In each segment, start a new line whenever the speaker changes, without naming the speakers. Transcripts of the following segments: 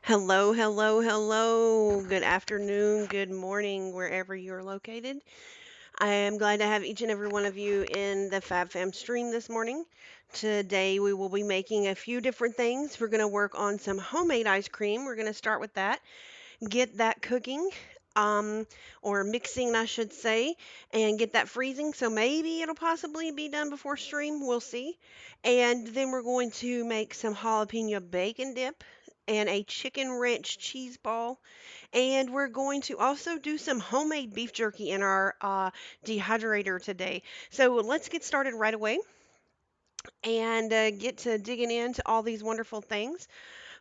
Hello, hello, hello. Good afternoon, good morning, wherever you're located. I am glad to have each and every one of you in the FabFam stream this morning. Today we will be making a few different things. We're going to work on some homemade ice cream. We're going to start with that, get that cooking, um, or mixing, I should say, and get that freezing. So maybe it'll possibly be done before stream. We'll see. And then we're going to make some jalapeno bacon dip and a chicken ranch cheese ball. And we're going to also do some homemade beef jerky in our dehydrator today. So let's get started right away and get to digging into all these wonderful things.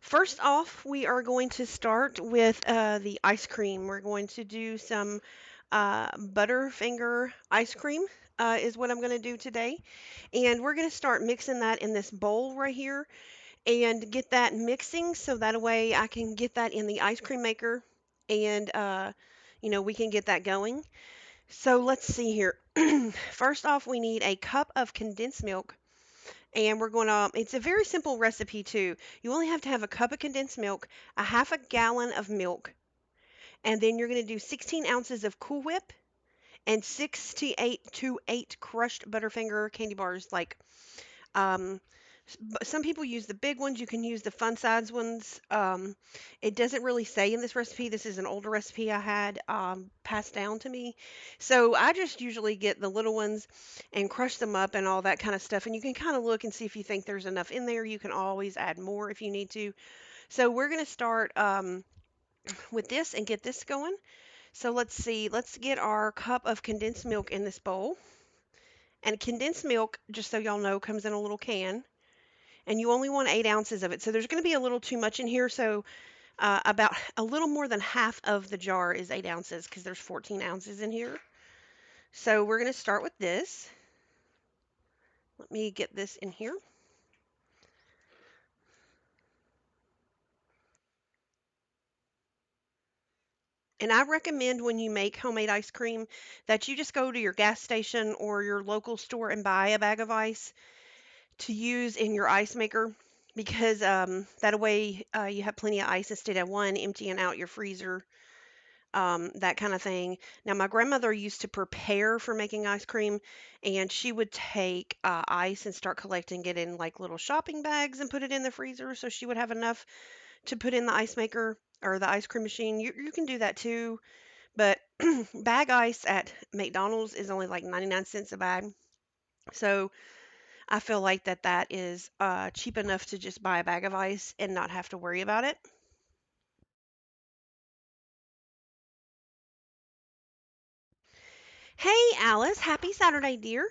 First off, we are going to start with the ice cream. We're going to do some Butterfinger ice cream, is what I'm going to do today. And we're going to start mixing that in this bowl right here and get that mixing so that way I can get that in the ice cream maker and, we can get that going. So let's see here. First off, we need a cup of condensed milk. And we're going to, it's a very simple recipe too. You only have to have a cup of condensed milk, a half a gallon of milk, and then you're going to do 16 ounces of Cool Whip and 6 to 8 crushed Butterfinger candy bars. Um, some people use the big ones. You can use the fun size ones. It doesn't really say in this recipe. This is an older recipe I had passed down to me. So I just usually get the little ones and crush them up and all that kind of stuff. And you can kind of look and see if you think there's enough in there. You can always add more if you need to. So we're going to start with this and get this going. So let's see. Let's get our cup of condensed milk in this bowl. And condensed milk, just so y'all know, comes in a little can. And you only want 8 ounces of it. So there's going to be a little too much in here. So about a little more than half of the jar is 8 ounces because there's 14 ounces in here. So we're going to start with this. Let me get this in here. And I recommend when you make homemade ice cream that you just go to your gas station or your local store and buy a bag of ice to use in your ice maker because that way you have plenty of ice instead of one emptying out your freezer, that kind of thing. Now, my grandmother used to prepare for making ice cream, and she would take ice and start collecting it in like little shopping bags and put it in the freezer so she would have enough to put in the ice maker or the ice cream machine. You can do that too, but bag ice at McDonald's is only like 99 cents a bag. So I feel like that is cheap enough to just buy a bag of ice and not have to worry about it. Hey, Alice, happy Saturday, dear.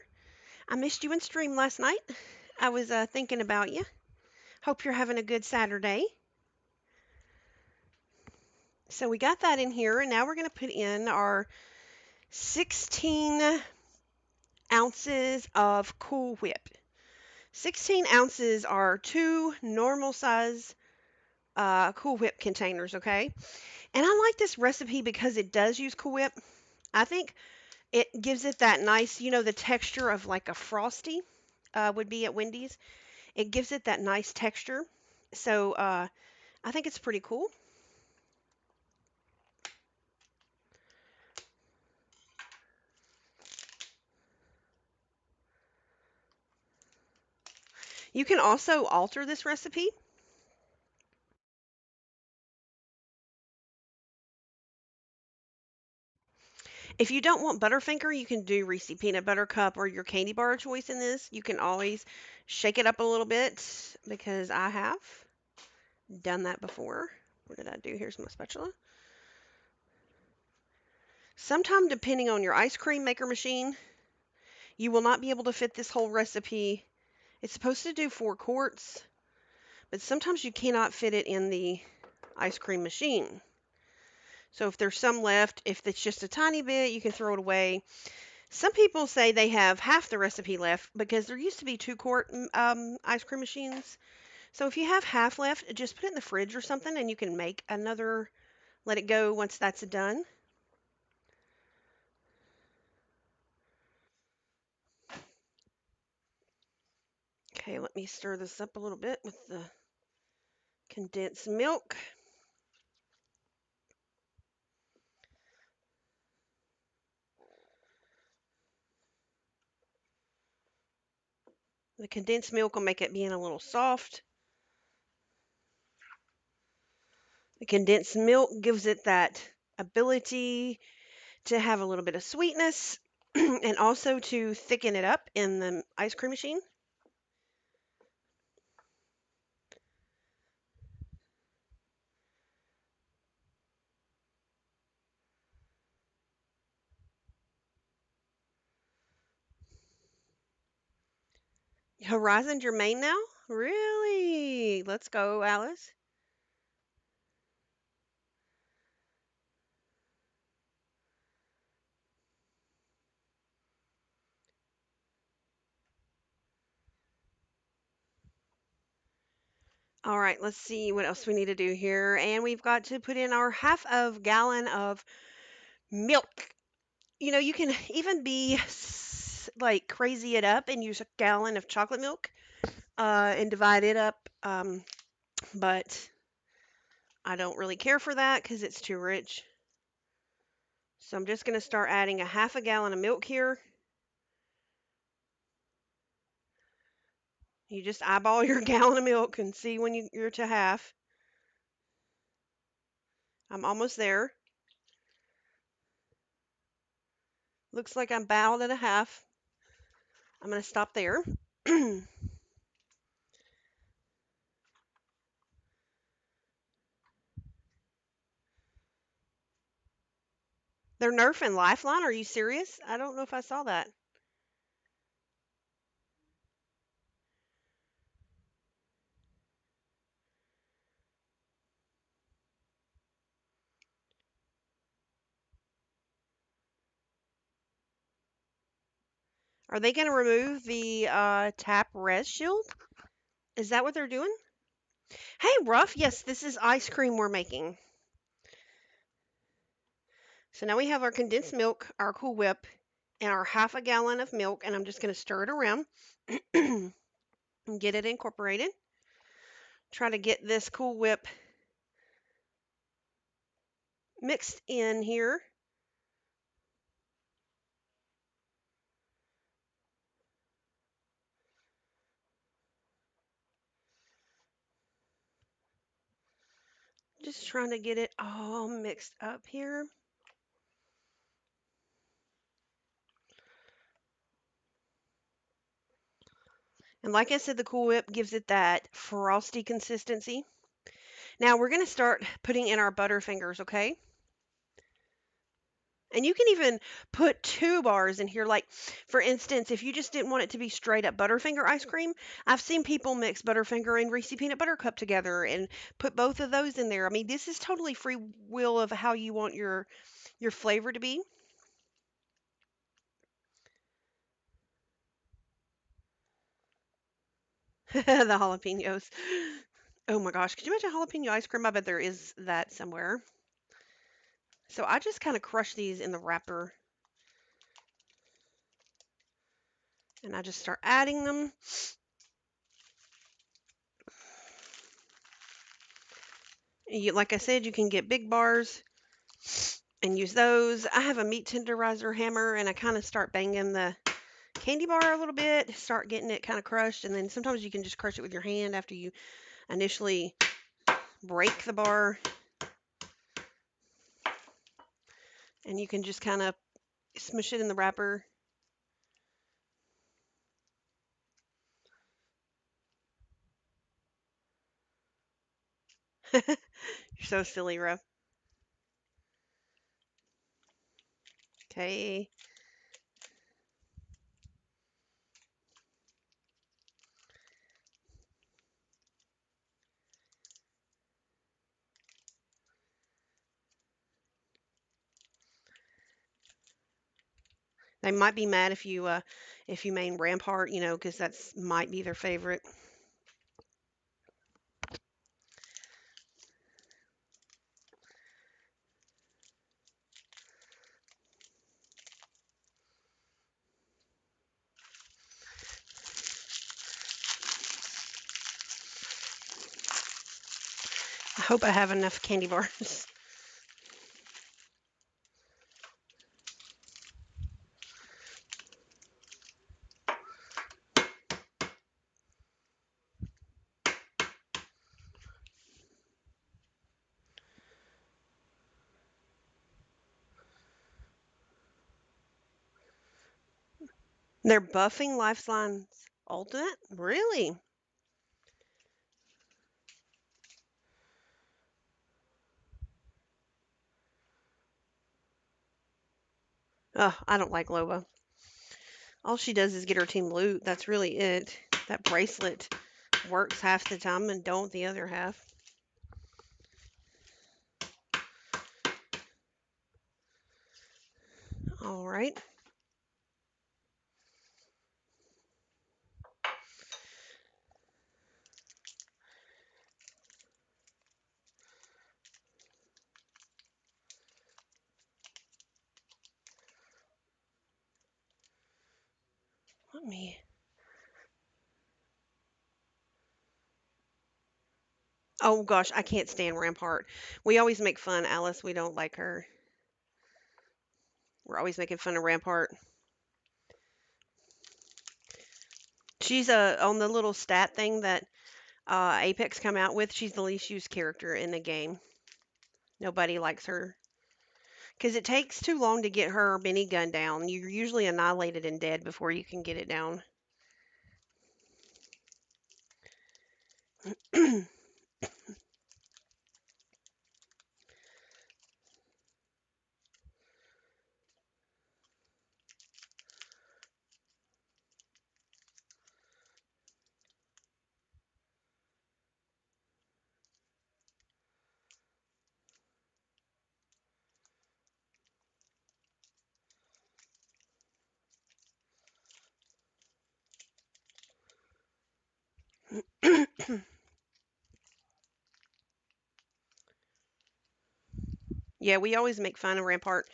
I missed you in stream last night. I was thinking about you. Hope you're having a good Saturday. So we got that in here, and now we're going to put in our 16 ounces of Cool Whip. 16 ounces are two normal size Cool Whip containers, okay? And I like this recipe because it does use Cool Whip. I think it gives it that nice, the texture of like a Frosty would be at Wendy's. It gives it that nice texture. So I think it's pretty cool. You can also alter this recipe. If you don't want Butterfinger, you can do Reese Peanut Butter Cup or your candy bar of choice in this. You can always shake it up a little bit because I have done that before. What did I do? Here's my spatula. Sometime, depending on your ice cream maker machine, you will not be able to fit this whole recipe. It's supposed to do 4 quarts, but sometimes you cannot fit it in the ice cream machine. So if there's some left, if it's just a tiny bit, you can throw it away. Some people say they have half the recipe left because there used to be 2 quart ice cream machines. So if you have half left, just put it in the fridge or something and you can make another, let it go once that's done. Okay, let me stir this up a little bit with the condensed milk. The condensed milk will make it being a little soft. The condensed milk gives it that ability to have a little bit of sweetness and also to thicken it up in the ice cream machine. Horizon's your main now? Really? Let's go, Alice. All right, let's see what else we need to do here. And we've got to put in our half of gallon of milk. You know, you can even be like crazy it up and use a gallon of chocolate milk and divide it up. But I don't really care for that because it's too rich. So I'm just going to start adding a half a gallon of milk here. You just eyeball your gallon of milk and see when you're to half. I'm almost there. Looks like I'm about at a half. I'm going to stop there. They're Nerf and Lifeline. Are you serious? I don't know if I saw that. Are they going to remove the tap res shield? Is that what they're doing? Hey, Ruff. Yes, this is ice cream we're making. So now we have our condensed milk, our Cool Whip, and our half a gallon of milk, and I'm just going to stir it around and get it incorporated. Try to get this Cool Whip mixed in here. Just trying to get it all mixed up here. And like I said, the Cool Whip gives it that frosty consistency. Now we're going to start putting in our Butterfingers, okay? And you can even put 2 bars in here. Like, for instance, if you just didn't want it to be straight up Butterfinger ice cream, I've seen people mix Butterfinger and Reese Peanut Butter Cup together and put both of those in there. I mean, this is totally free will of how you want your flavor to be. The jalapenos. Oh my gosh, could you imagine jalapeno ice cream? I bet there is that somewhere. So I just kind of crush these in the wrapper and I just start adding them. Like I said, you can get big bars and use those. I have a meat tenderizer hammer and I kind of start banging the candy bar a little bit, start getting it kind of crushed. And then sometimes you can just crush it with your hand after you initially break the bar. And you can just kind of smush it in the wrapper. You're so silly, Ruff. Okay. They might be mad if you main Rampart, you know, because that's might be their favorite. I hope I have enough candy bars. They're buffing Lifeline's ultimate? Really? Ugh, I don't like Loba. All she does is get her team loot. That's really it. That bracelet works half the time and don't the other half. All right. Let me. Oh gosh, I can't stand Rampart. We always make fun, Alice. We don't like her. We're always making fun of Rampart. She's on the little stat thing that Apex come out with. She's the least used character in the game. Nobody likes her because it takes too long to get her minigun down. You're usually annihilated and dead before you can get it down. Yeah, we always make fun of Rampart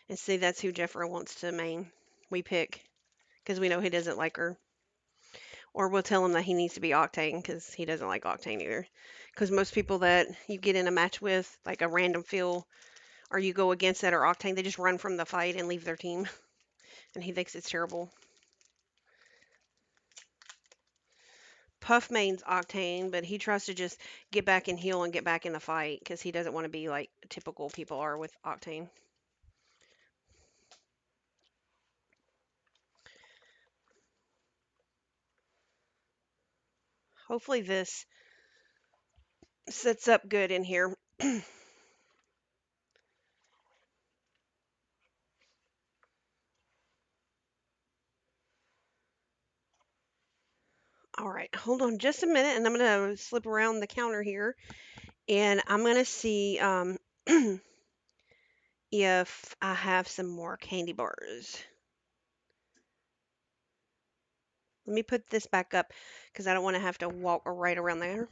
and see that's who Jeffra wants to main. We pick because we know he doesn't like her. Or we'll tell him that he needs to be Octane because he doesn't like Octane either. Because most people that you get in a match with, like a random fill, or you go against that are Octane, they just run from the fight and leave their team. And he thinks it's terrible. Puff mains Octane, but he tries to just get back and heal and get back in the fight because he doesn't want to be like typical people are with Octane. Hopefully this sets up good in here. All right, hold on just a minute, and I'm gonna slip around the counter here, and I'm gonna see if I have some more candy bars. Let me put this back up because I don't want to have to walk right around there.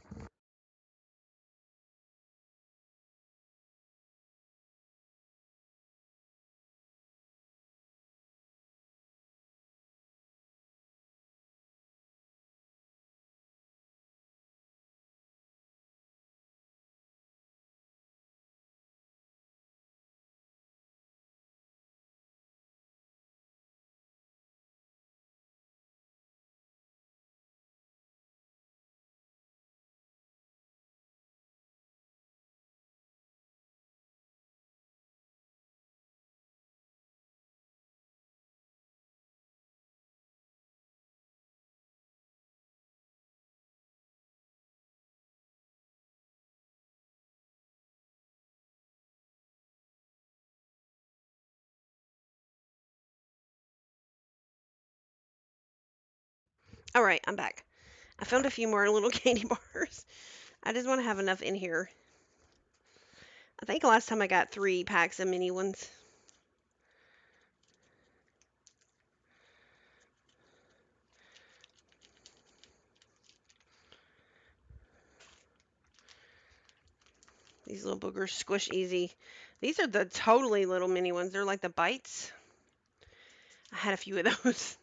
All right, I'm back. I found a few more little candy bars. I just want to have enough in here. I think last time I got 3 packs of mini ones. These little boogers squish easy. These are the totally little mini ones. They're like the bites. I had a few of those.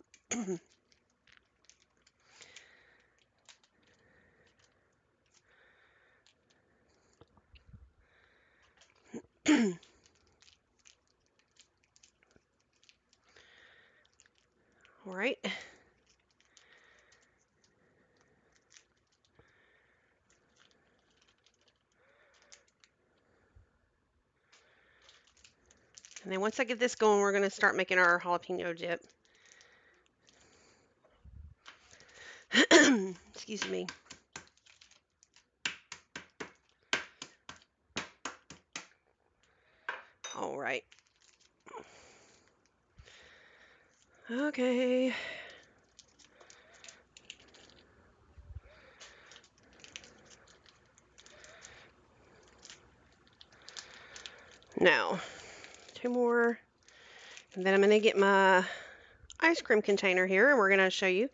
All right. And then once I get this going, we're going to start making our jalapeno dip. Excuse me. All right. Okay. Now, two more. And then I'm going to get my ice cream container here, and we're going to show you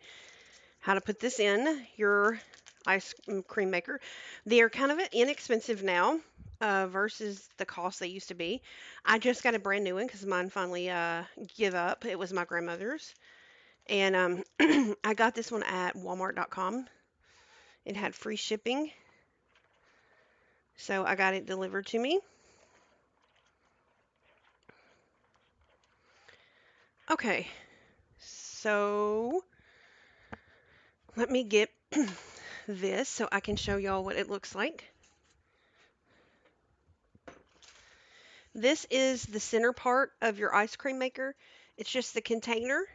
how to put this in your ice cream maker. They are kind of inexpensive now versus the cost they used to be. I just got a brand new one because mine finally give up. It was my grandmother's. And I got this one at walmart.com. It had free shipping. So I got it delivered to me. Okay, so let me get this so I can show y'all what it looks like. This is the center part of your ice cream maker. It's just the container.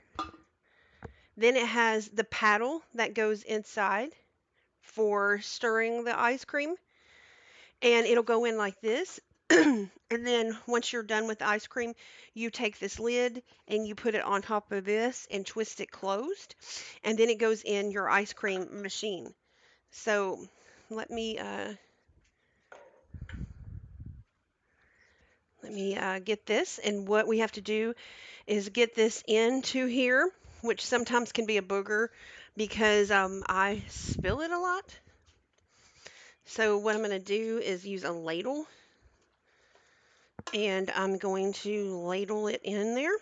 Then it has the paddle that goes inside for stirring the ice cream. And it'll go in like this. And then once you're done with the ice cream, you take this lid and you put it on top of this and twist it closed. And then it goes in your ice cream machine. So let me get this. And what we have to do is get this into here, which sometimes can be a booger because I spill it a lot. So what I'm going to do is use a ladle, and I'm going to ladle it in there.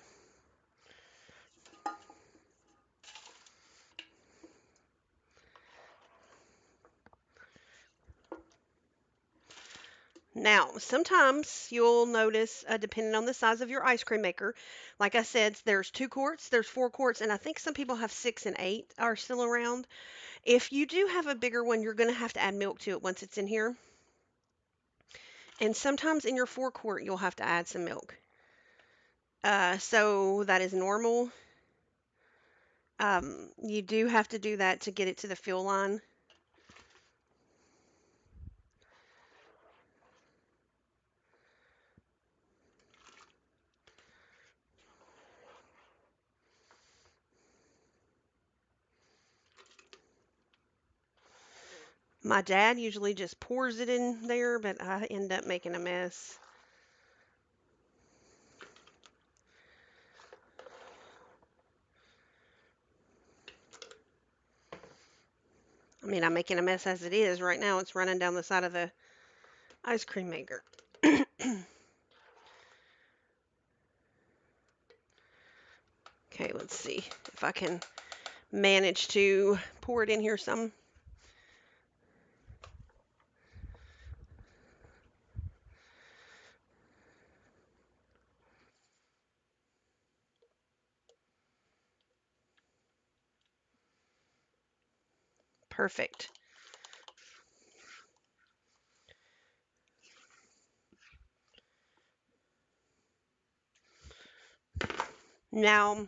Now, sometimes you'll notice, depending on the size of your ice cream maker, like I said, there's 2 quarts, there's 4 quarts, and I think some people have 6 and 8 are still around. If you do have a bigger one, you're going to have to add milk to it once it's in here. And sometimes in your 4 quart, you'll have to add some milk. So that is normal. You do have to do that to get it to the fill line. My dad usually just pours it in there, but I end up making a mess. I mean, I'm making a mess as it is. Right now, it's running down the side of the ice cream maker. Okay, let's see if I can manage to pour it in here some. Perfect. Now, I'm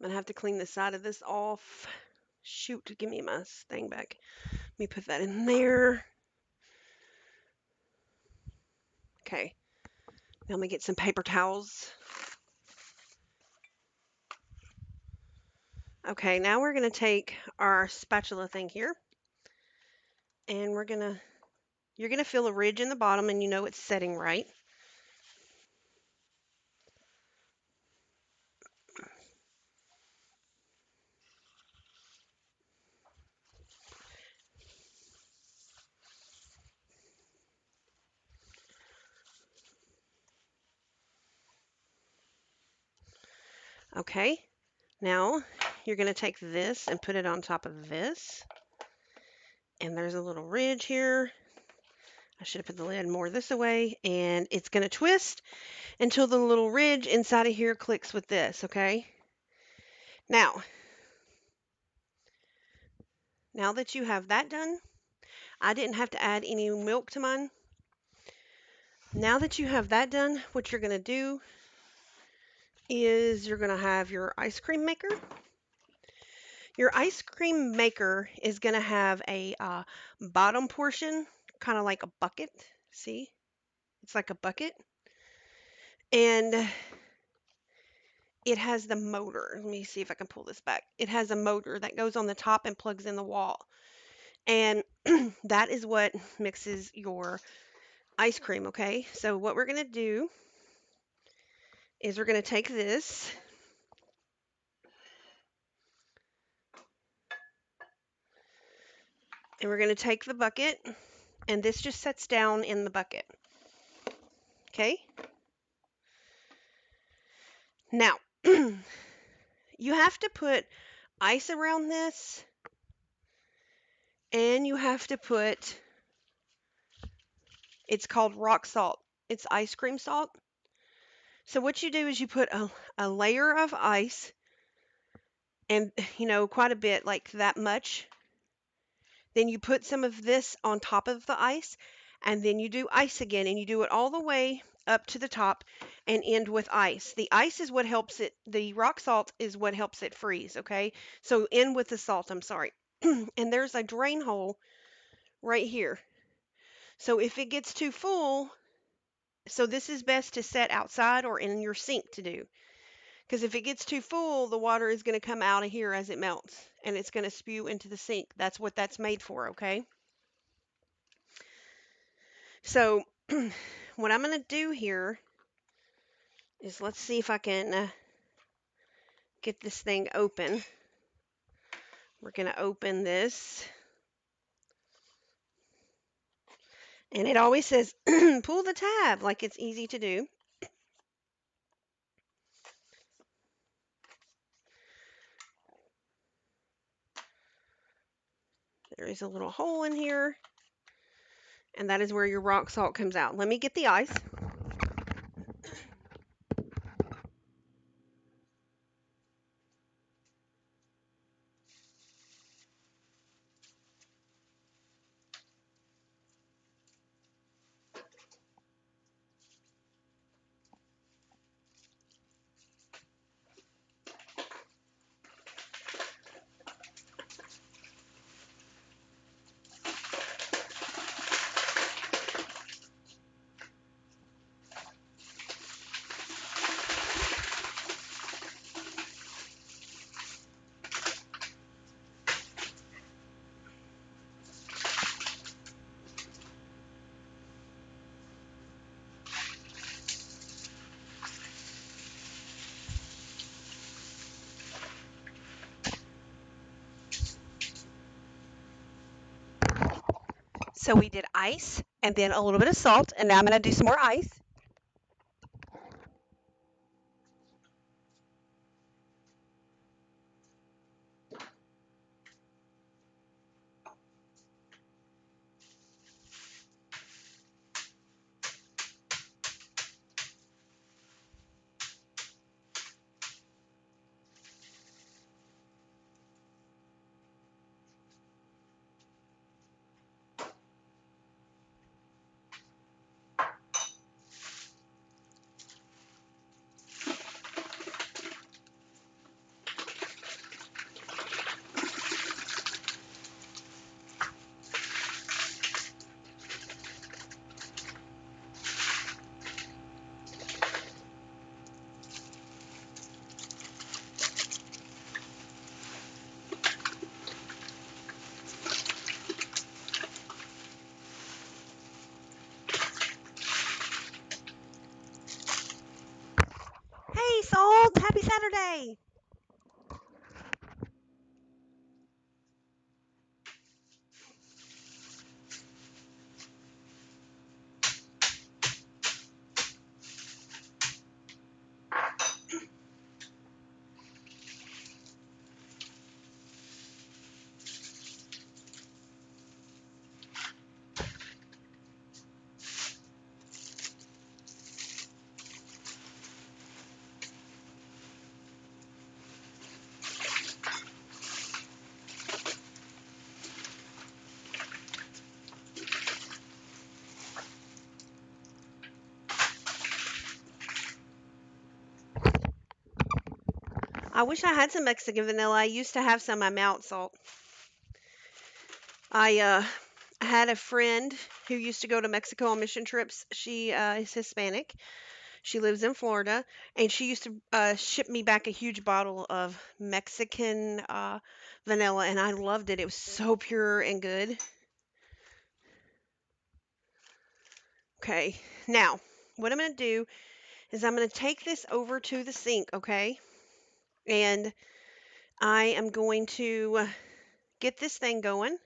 going to have to clean the side of this off. Shoot, give me my thing back. Let me put that in there. Okay, now I'm going to get some paper towels. Okay, now we're going to take our spatula thing here, and you're going to feel a ridge in the bottom, and you know it's setting right. Okay, now you're going to take this and put it on top of this. And there's a little ridge here. I should have put the lid more this way. And it's going to twist until the little ridge inside of here clicks with this, okay? Now that you have that done, I didn't have to add any milk to mine. Now that you have that done, what you're going to do is you're going to have your ice cream maker. Your ice cream maker is going to have a bottom portion, kind of like a bucket. See? It's like a bucket. And it has the motor. Let me see if I can pull this back. It has a motor that goes on the top and plugs in the wall. And that is what mixes your ice cream, okay? So what we're going to do is we're going to take this and we're going to take the bucket, and this just sets down in the bucket. Okay? Now, you have to put ice around this, and you have to put, it's called rock salt. It's ice cream salt. So what you do is you put a layer of ice, and quite a bit, like that much. Then you put some of this on top of the ice, and then you do ice again, and you do it all the way up to the top and end with ice. The ice is what helps it, the rock salt is what helps it freeze, okay? So end with the salt, I'm sorry. And there's a drain hole right here. So if it gets too full, so this is best to set outside or in your sink to do. Because if it gets too full, the water is going to come out of here as it melts, and it's going to spew into the sink. That's what that's made for, okay? So what I'm going to do here is, let's see if I can get this thing open. We're going to open this. And it always says pull the tab, like it's easy to do. There is a little hole in here, and that is where your rock salt comes out. Let me get the ice. So we did ice and then a little bit of salt, and now I'm going to do some more ice. Hey, Salt! Happy Saturday! I wish I had some Mexican vanilla. I used to have some. I'm out, Salt. I had a friend who used to go to Mexico on mission trips. She is Hispanic. She lives in Florida, and she used to ship me back a huge bottle of Mexican vanilla, and I loved it. It was so pure and good. Okay, now what I'm going to do is I'm going to take this over to the sink, okay? And I am going to get this thing going.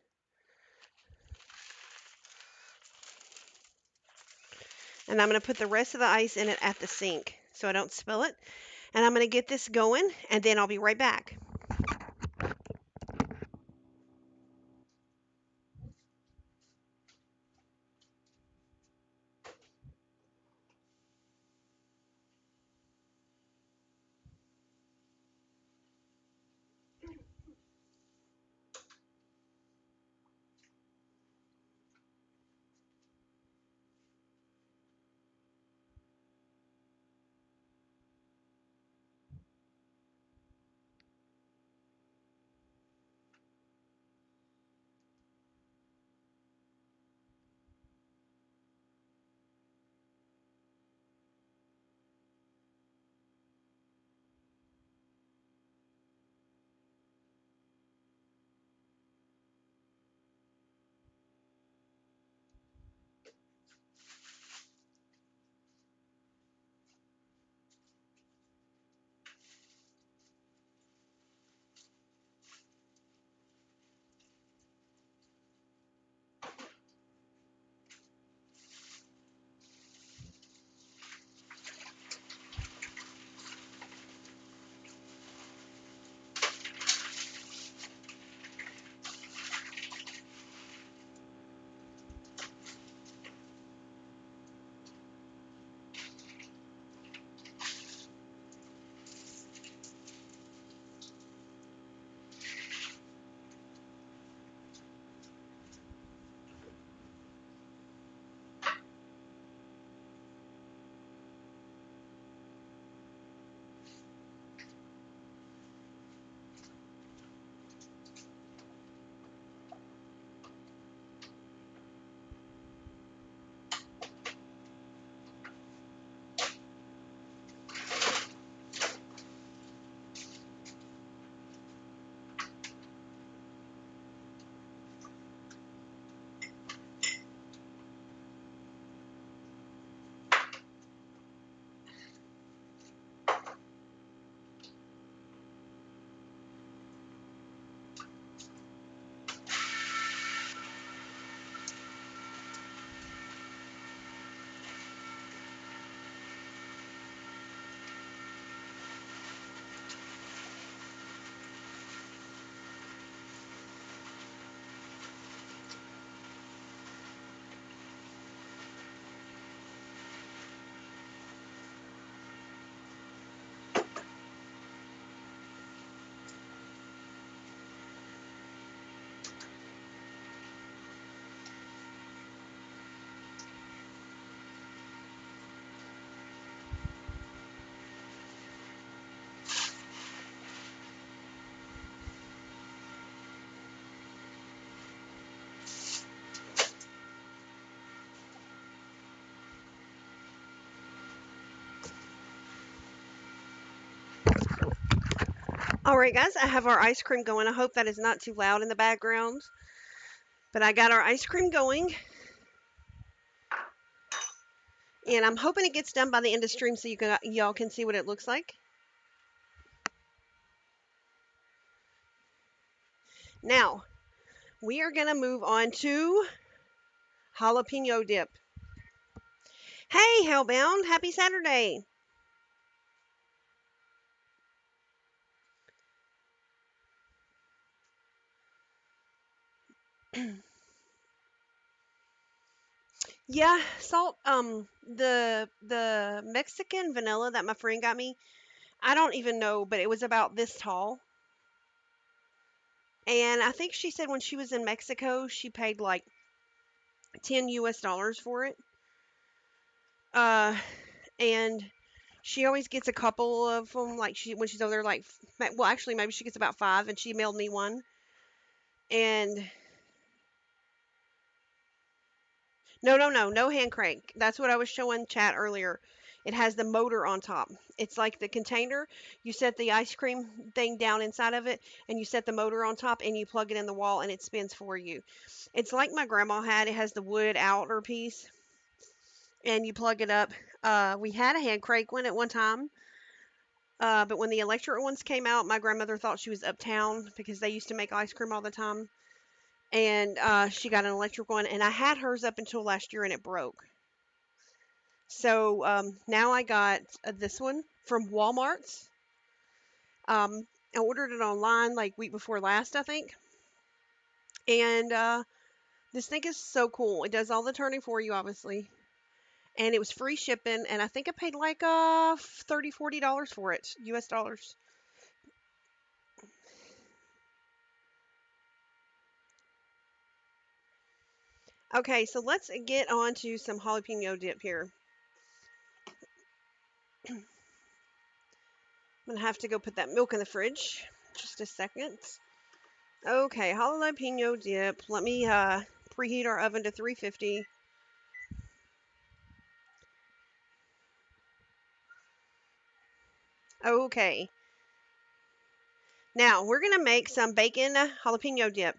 And I'm going to put the rest of the ice in it at the sink so I don't spill it. And I'm going to get this going, and then I'll be right back. All right, guys, I have our ice cream going. I hope that is not too loud in the background. But I got our ice cream going, and I'm hoping it gets done by the end of stream so y'all can see what it looks like. Now, we are going to move on to jalapeno dip. Hey, Hellbound, happy Saturday. Yeah, Salt, the Mexican vanilla that my friend got me, I don't even know, but it was about this tall. And I think she said when she was in Mexico, she paid like 10 US dollars for it. Uh, and She always gets a couple of them, like when she's over there, like, well, actually, maybe she gets about 5, and she mailed me one. And no, no, no, no hand crank. That's what I was showing chat earlier. It has the motor on top. It's like the container. You set the ice cream thing down inside of it, and you set the motor on top, and you plug it in the wall, and it spins for you. It's like my grandma had. It has the wood outer piece, and you plug it up. We had a hand crank one at one time, but when the electric ones came out, my grandmother thought she was uptown because they used to make ice cream all the time. And she got an electric one, and I had hers up until last year, and it broke. So now I got this one from Walmart's. I ordered it online like week before last, I think. And this thing is so cool. It does all the turning for you, obviously. And it was free shipping, and I think I paid like $30, $40 for it, US dollars. Okay, so let's get on to some jalapeno dip here. I'm gonna have to go put that milk in the fridge. Just a second. Okay, jalapeno dip. Let me preheat our oven to 350. Okay, now we're gonna make some bacon jalapeno dip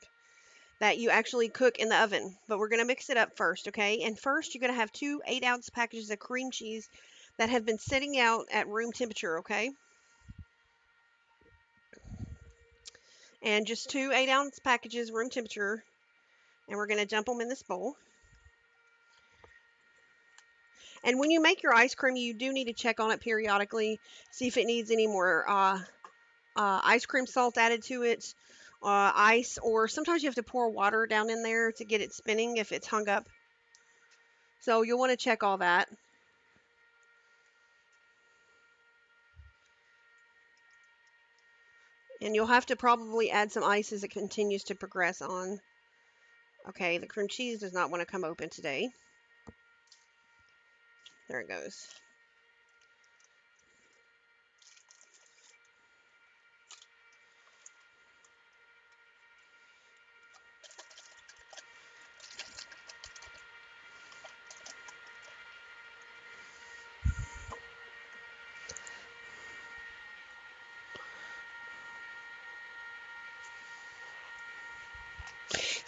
that you actually cook in the oven, but we're gonna mix it up first, okay? And first, you're gonna have two 8-ounce packages of cream cheese that have been sitting out at room temperature, okay? And just two 8-ounce packages, room temperature, and we're gonna dump them in this bowl. And when you make your ice cream, you do need to check on it periodically, see if it needs any more ice cream salt added to it, ice, or sometimes you have to pour water down in there to get it spinning if it's hung up. So you'll want to check all that. And you'll have to probably add some ice as it continues to progress on. Okay, the cream cheese does not want to come open today. There it goes.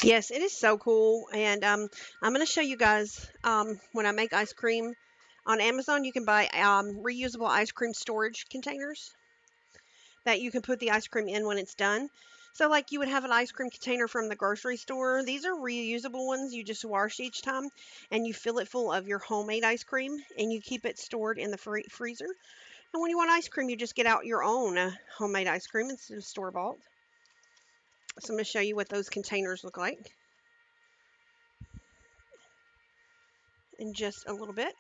Yes, it is so cool. And I'm going to show you guys when I make ice cream. On Amazon, you can buy reusable ice cream storage containers that you can put the ice cream in when it's done. So like you would have an ice cream container from the grocery store. These are reusable ones. You just wash each time and you fill it full of your homemade ice cream and you keep it stored in the freezer. And when you want ice cream, you just get out your own homemade ice cream instead of store-bought. So I'm going to show you what those containers look like in just a little bit.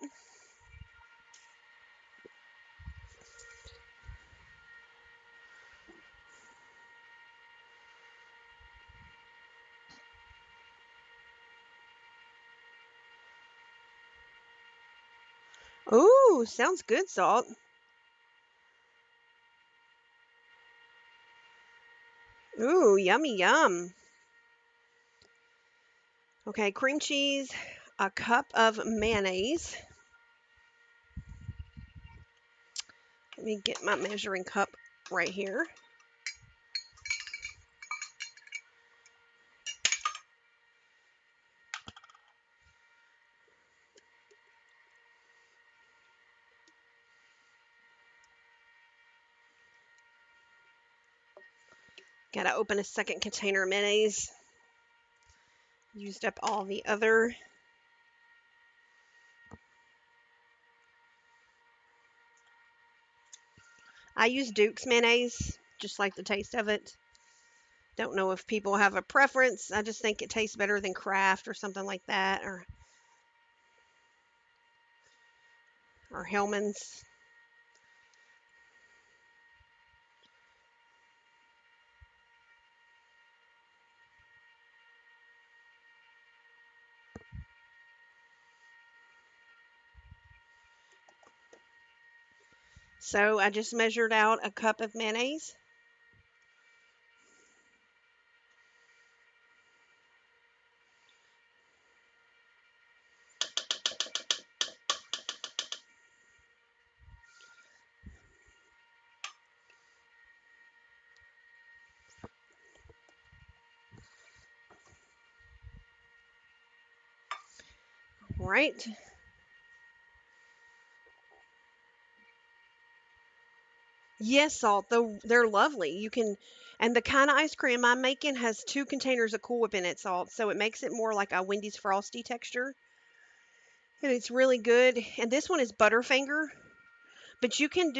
Ooh, sounds good, Salt. Ooh, yummy, yum. Okay, cream cheese, a cup of mayonnaise. Let me get my measuring cup right here. Gotta open a second container of mayonnaise. Used up all the other. I use Duke's mayonnaise, just like the taste of it. Don't know if people have a preference. I just think it tastes better than Kraft or something like that, or Hellman's. So I just measured out a cup of mayonnaise. Right. Yes, salt. They're lovely. You can, and the kind of ice cream I'm making has 2 containers of Cool Whip in it, salt, so it makes it more like a Wendy's Frosty texture, and it's really good. And this one is Butterfinger, but you can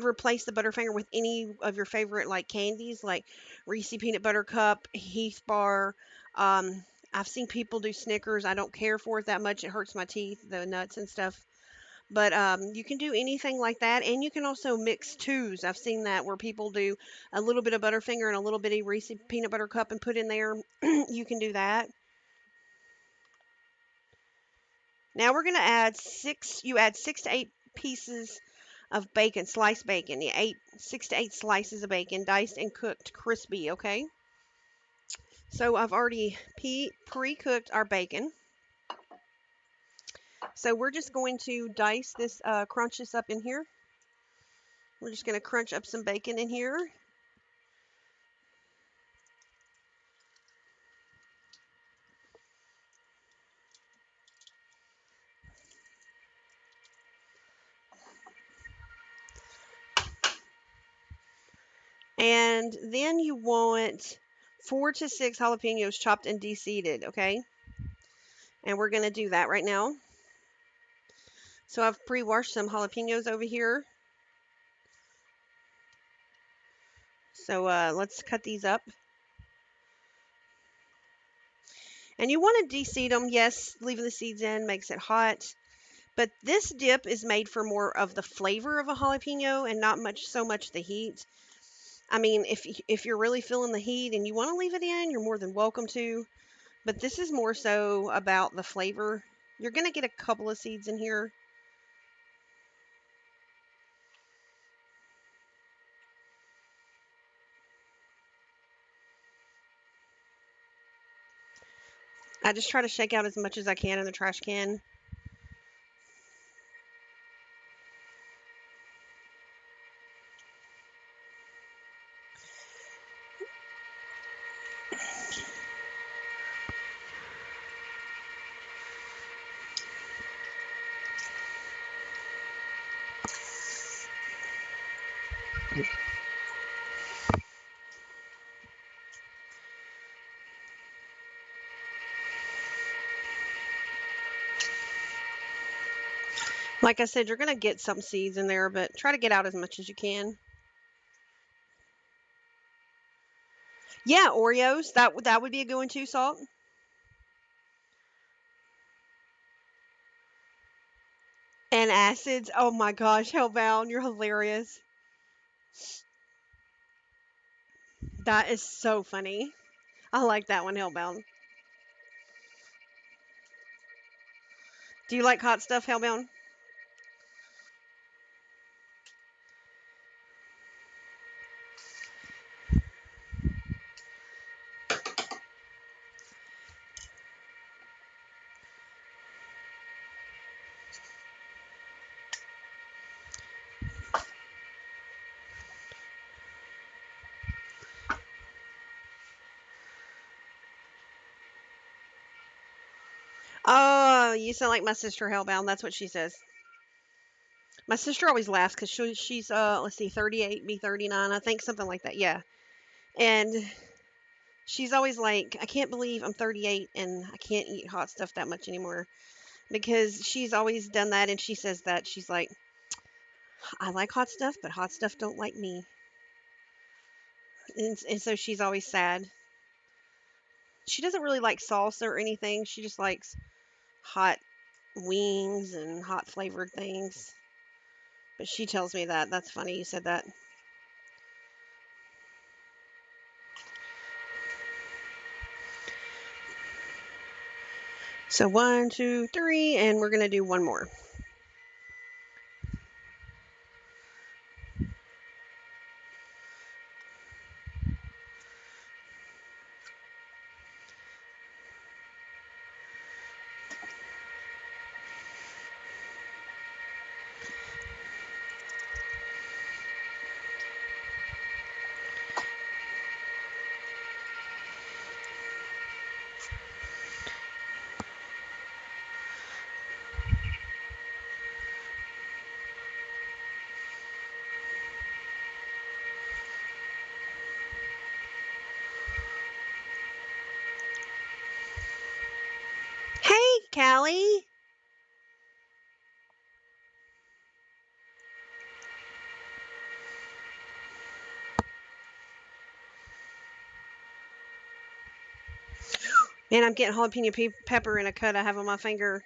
replace the Butterfinger with any of your favorite like candies, like Reese peanut butter cup, Heath bar. Um, I've seen people do Snickers. I don't care for it that much. It hurts my teeth, the nuts and stuff. But you can do anything like that, and you can also mix twos. I've seen that where people do a little bit of Butterfinger and a little bitty Reese peanut butter cup and put in there. You can do that. Now we're gonna add six. You add 6 to 8 pieces of bacon, sliced bacon. Yeah, 6 to 8 slices of bacon, diced and cooked crispy. Okay. So I've already pre-cooked our bacon. So we're just going to dice this, crunch this up in here. We're just going to crunch up some bacon in here. And then you want 4 to 6 jalapenos chopped and de-seeded, okay? And we're going to do that right now. So I've pre-washed some jalapenos over here. So let's cut these up. And you want to de-seed them. Yes, leaving the seeds in makes it hot. But this dip is made for more of the flavor of a jalapeno and not so much the heat. I mean, if you're really feeling the heat and you want to leave it in, you're more than welcome to. But this is more so about the flavor. You're going to get a couple of seeds in here. I just try to shake out as much as I can in the trash can. Like I said, you're going to get some seeds in there, but try to get out as much as you can. Yeah, Oreos. That would be a good one too, Salt. And acids. Oh my gosh, Hellbound, you're hilarious. That is so funny. I like that one, Hellbound. Do you like hot stuff, Hellbound? Oh, you sound like my sister, Hellbound. That's what she says. My sister always laughs because she's let's see, 38, me 39, I think, something like that. Yeah, and she's always like, I can't believe I'm 38 and I can't eat hot stuff that much anymore because she's always done that, and she says that she's like, I like hot stuff, but hot stuff don't like me, and so she's always sad. She doesn't really like salsa or anything. She just likes hot wings and hot flavored things. But she tells me that. That's funny you said that. So 1, 2, 3, and we're gonna do one more. Callie? Man, I'm getting jalapeno pepper in a cut I have on my finger.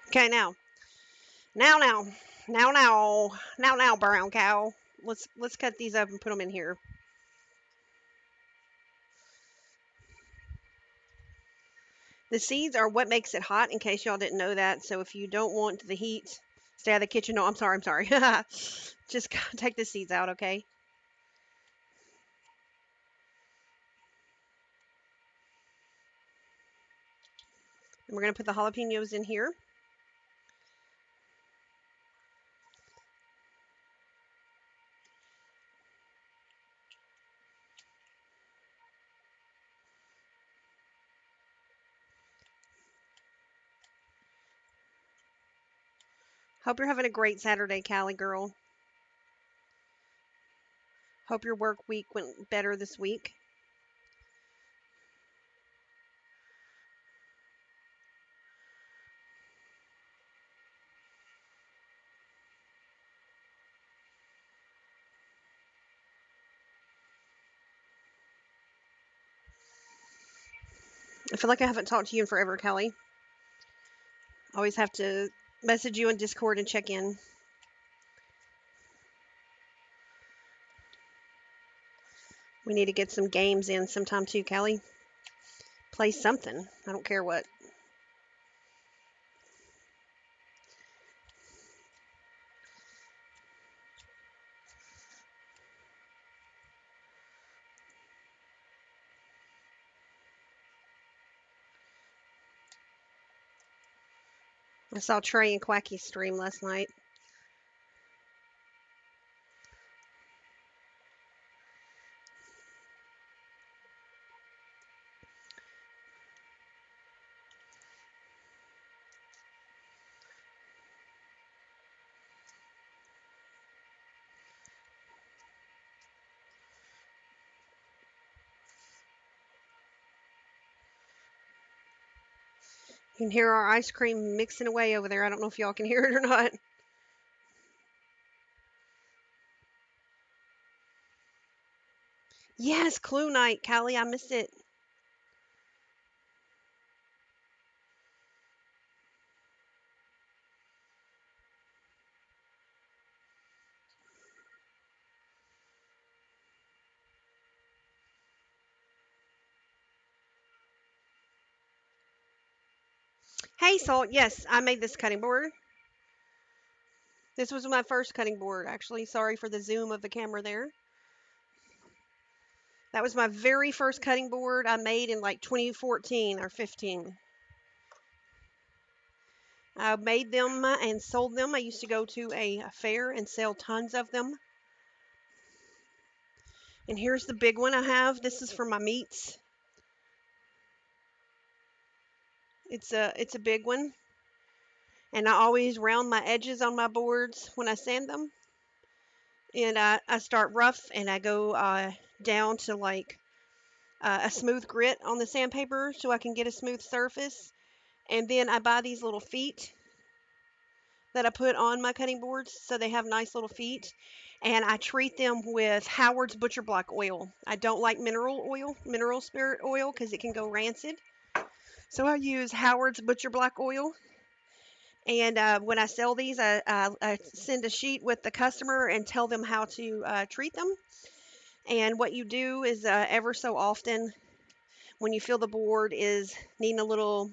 Okay, now, brown cow. Let's cut these up and put them in here. The seeds are what makes it hot, in case y'all didn't know that. So if you don't want the heat, stay out of the kitchen. No, I'm sorry. Just take the seeds out, okay? And we're going to put the jalapenos in here. Hope you're having a great Saturday, Callie girl. Hope your work week went better this week. I feel like I haven't talked to you in forever, Callie. Always have to message you on Discord and check in. We need to get some games in sometime too, Callie. Play something. I don't care what. I saw Trey and Quacky's stream last night. You can hear our ice cream mixing away over there. I don't know if y'all can hear it or not. Yes, Clue Night, Callie. I missed it. Hey, Salt. Yes, I made this cutting board. This was my first cutting board, actually. Sorry for the zoom of the camera there. That was my very first cutting board I made in like 2014 or 15. I made them and sold them. I used to go to a fair and sell tons of them. And here's the big one I have. This is for my meats. It's a big one. And I always round my edges on my boards when I sand them. And I start rough and I go down to like a smooth grit on the sandpaper so I can get a smooth surface. And then I buy these little feet that I put on my cutting boards so they have nice little feet. And I treat them with Howard's Butcher Block oil. I don't like mineral spirit oil, because it can go rancid. So I use Howard's Butcher Block oil. And when I sell these, I send a sheet with the customer and tell them how to treat them. And what you do is ever so often, when you feel the board is needing a little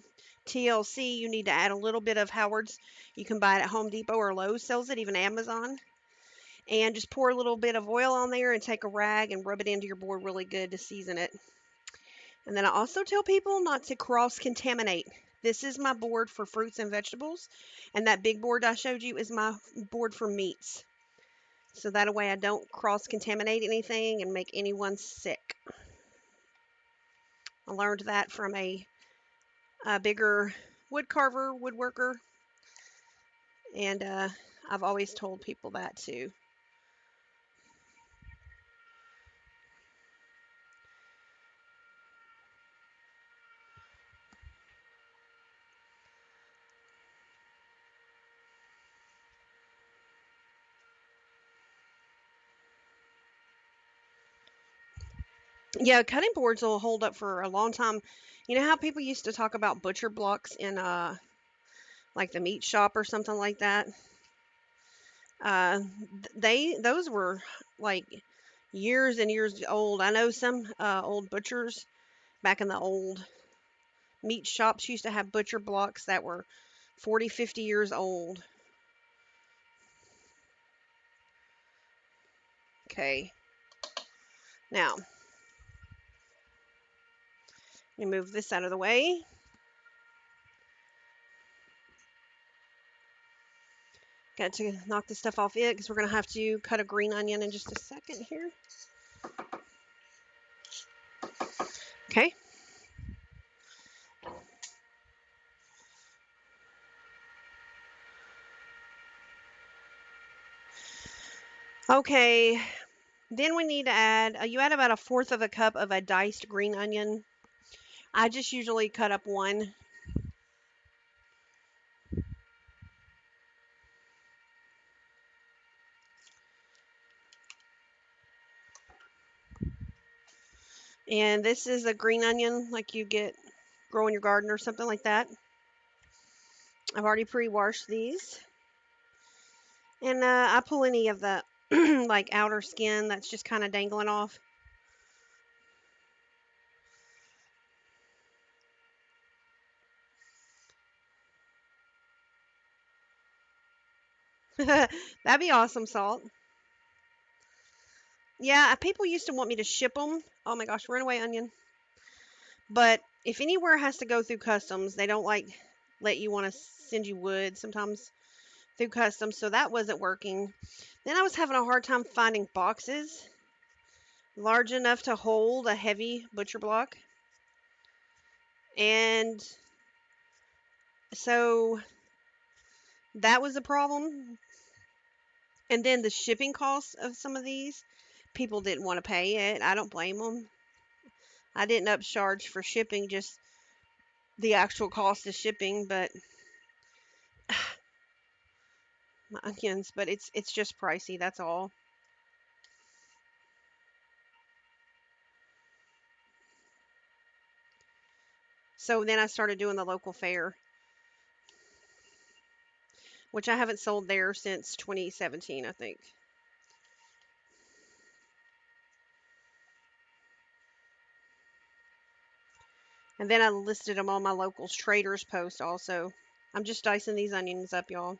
TLC, you need to add a little bit of Howard's. You can buy it at Home Depot or Lowe's sells it, even Amazon. And just pour a little bit of oil on there and take a rag and rub it into your board really good to season it. And then I also tell people not to cross-contaminate. This is my board for fruits and vegetables, and that big board I showed you is my board for meats. So that way I don't cross-contaminate anything and make anyone sick. I learned that from a bigger woodworker, and I've always told people that too. Yeah, cutting boards will hold up for a long time. You know how people used to talk about butcher blocks in like the meat shop or something like that? Those were like years and years old. I know some old butchers back in the old meat shops used to have butcher blocks that were 40, 50 years old. Okay. Now, let me move this out of the way. Got to knock this stuff off it because we're going to have to cut a green onion in just a second here. Okay. Okay. Then we need to add, you add about a fourth of a cup of a diced green onion. I just usually cut up one. And this is a green onion like you get grow in your garden or something like that. I've already pre-washed these. And I pull any of the like outer skin that's just kind of dangling off. That'd be awesome, Salt. Yeah, people used to want me to ship them. Oh my gosh, run away, onion. But if anywhere has to go through customs, they don't like let you want to send you wood sometimes through customs, so that wasn't working. Then I was having a hard time finding boxes large enough to hold a heavy butcher block. And so that was a problem. And then the shipping costs of some of these, people didn't want to pay it. I don't blame them. I didn't upcharge for shipping, just the actual cost of shipping, but my onions, but it's just pricey, that's all. So then I started doing the local fair, which I haven't sold there since 2017, I think. And then I listed them on my local traders post also. I'm just dicing these onions up, y'all.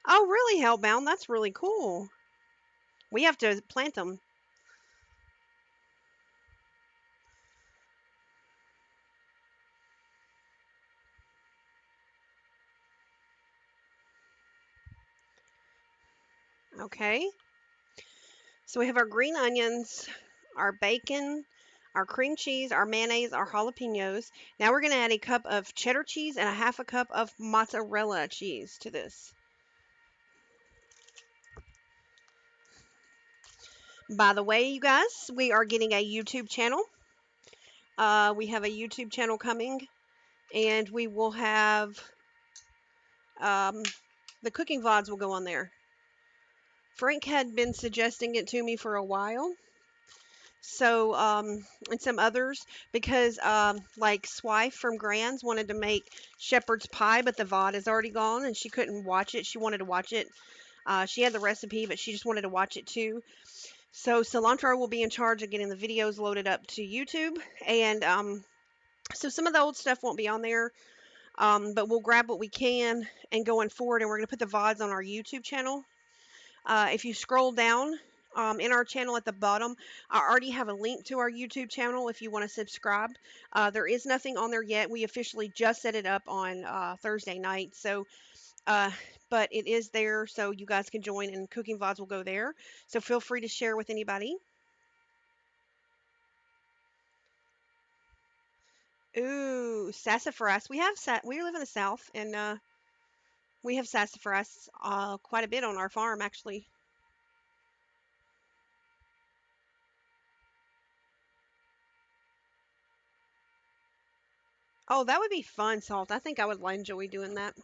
Oh, really, Hellbound? That's really cool. We have to plant them. Okay. So we have our green onions, our bacon, our cream cheese, our mayonnaise, our jalapenos. Now we're going to add a cup of cheddar cheese and a half a cup of mozzarella cheese to this. By the way, you guys, we are getting a YouTube channel. We have a YouTube channel coming, and we will have um, the cooking VODs will go on there. Frank had been suggesting it to me for a while. So, and some others, because like Swife from Grands wanted to make shepherd's pie, but the VOD is already gone and she couldn't watch it. She wanted to watch it. She had the recipe, but she just wanted to watch it too. So Cilantro will be in charge of getting the videos loaded up to YouTube. And so some of the old stuff won't be on there, but we'll grab what we can and going forward, and we're going to put the VODs on our YouTube channel. If you scroll down in our channel at the bottom, I already have a link to our YouTube channel if you want to subscribe. There is nothing on there yet. We officially just set it up on Thursday night. So, uh, but it is there, so you guys can join, and Cooking VODs will go there. So feel free to share with anybody. Ooh, sassafras. We live in the South, and we have sassafras quite a bit on our farm, actually. Oh, that would be fun, Salt. I think I would enjoy doing that.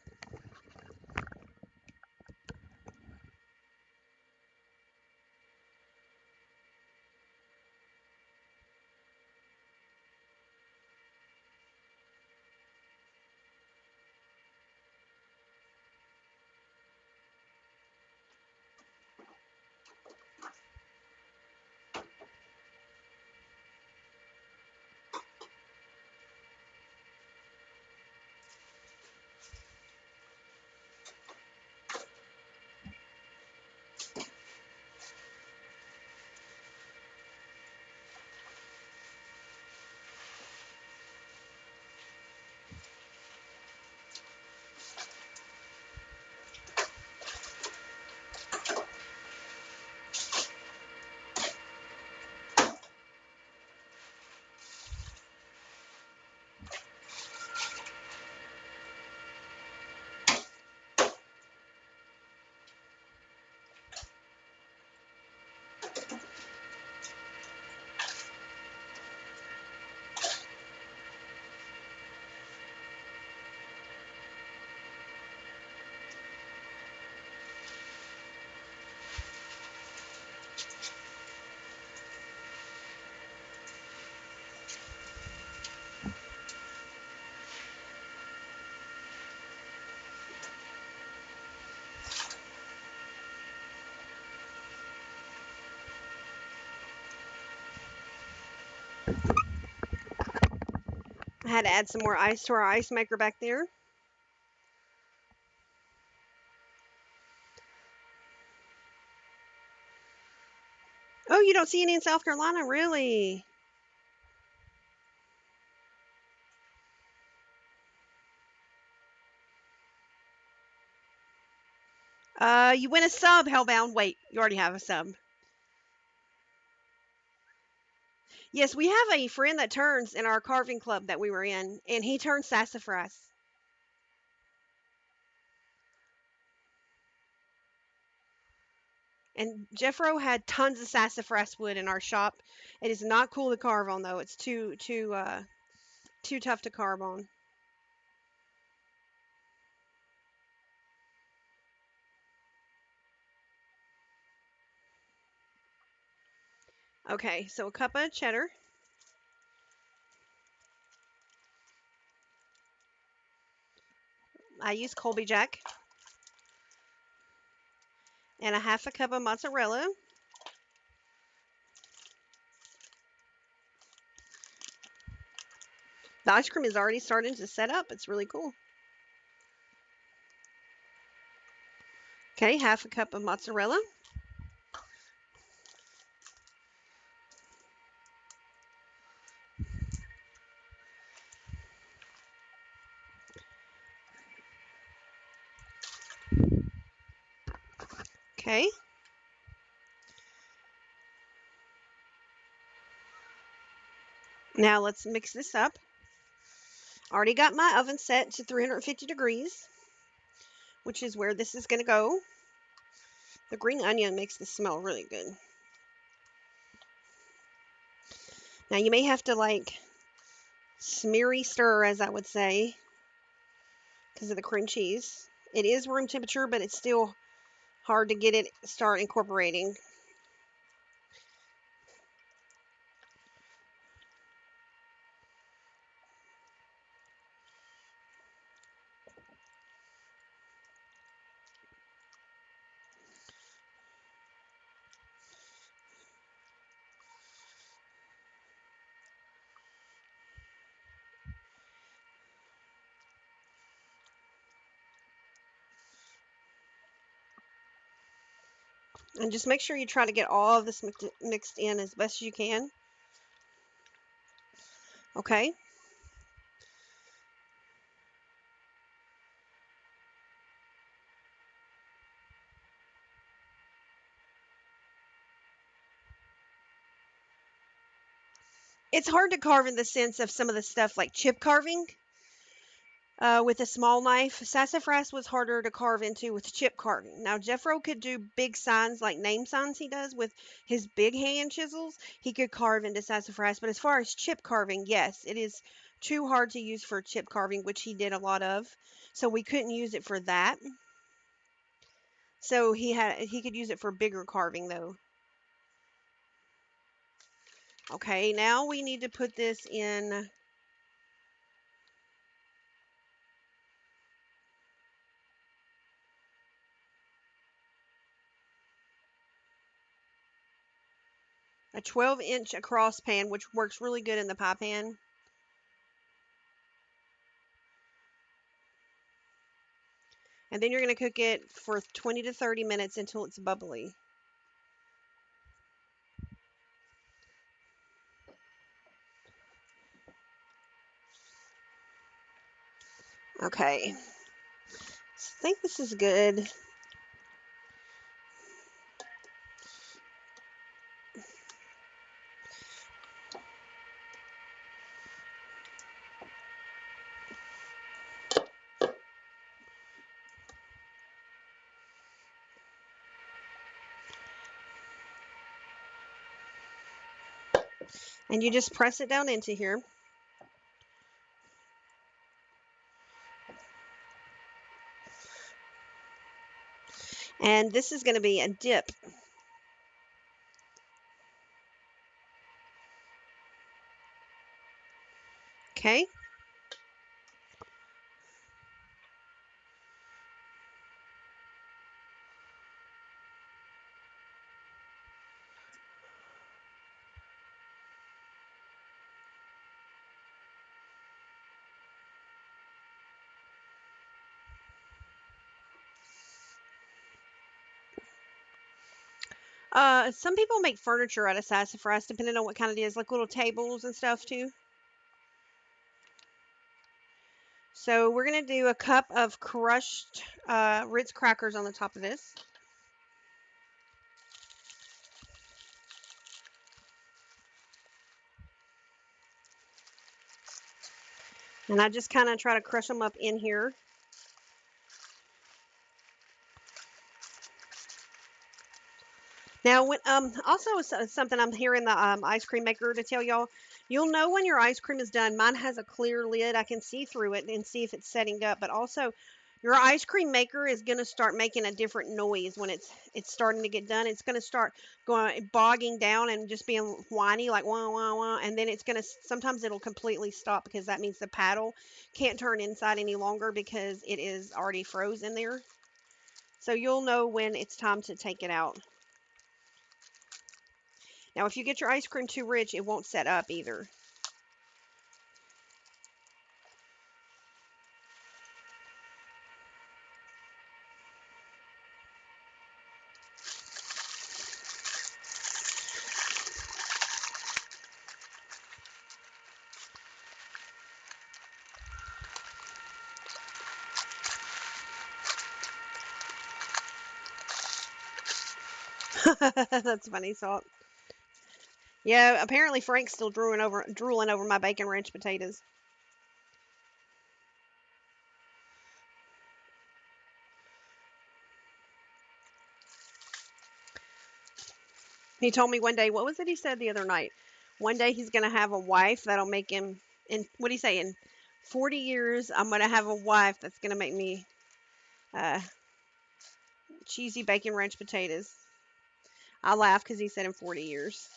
I had to add some more ice to our ice maker back there. Oh, you don't see any in South Carolina, really? You win a sub, Hellbound. Wait, you already have a sub. Yes, we have a friend that turns in our carving club that we were in, and he turns sassafras. And Jeffro had tons of sassafras wood in our shop. It is not cool to carve on though. It's too tough to carve on. Okay, so a cup of cheddar. I use Colby Jack. And a half a cup of mozzarella. The ice cream is already starting to set up. It's really cool. Okay, half a cup of mozzarella. Okay. Now let's mix this up. Already got my oven set to 350 degrees, which is where this is going to go. The green onion makes this smell really good. Now you may have to like smeary stir, as I would say, because of the cream cheese. It is room temperature, but it's still hard to get it start incorporating. And just make sure you try to get all of this mixed in as best you can. Okay. It's hard to carve in the sense of some of the stuff like chip carving with a small knife. Sassafras was harder to carve into with chip carving. Now, Jeffro could do big signs like name signs he does with his big hand chisels. He could carve into sassafras. But as far as chip carving, yes, it is too hard to use for chip carving, which he did a lot of. So we couldn't use it for that. So he could use it for bigger carving though. Okay, now we need to put this in a 12-inch across pan, which works really good in the pie pan. And then you're going to cook it for 20 to 30 minutes until it's bubbly. Okay, I think this is good. And you just press it down into here. And this is going to be a dip. Okay. Some people make furniture out of sassafras, depending on what kind it is, like little tables and stuff too. So we're going to do a cup of crushed Ritz crackers on the top of this. And I just kind of try to crush them up in here. Now, when also something I'm hearing the ice cream maker to tell y'all, you'll know when your ice cream is done. Mine has a clear lid. I can see through it and see if it's setting up. But also, your ice cream maker is going to start making a different noise when it's starting to get done. It's going to start going bogging down and just being whiny like wah wah wah, and then it's going to sometimes it'll completely stop because that means the paddle can't turn inside any longer because it is already frozen there. So you'll know when it's time to take it out. Now, if you get your ice cream too rich, it won't set up either. That's funny, Salt. Yeah, apparently Frank's still drooling over my bacon ranch potatoes. He told me one day, what was it he said the other night? One day he's going to have a wife that'll make him, in what do you say, in 40 years, I'm going to have a wife that's going to make me uh, cheesy bacon ranch potatoes. I laugh because he said in 40 years.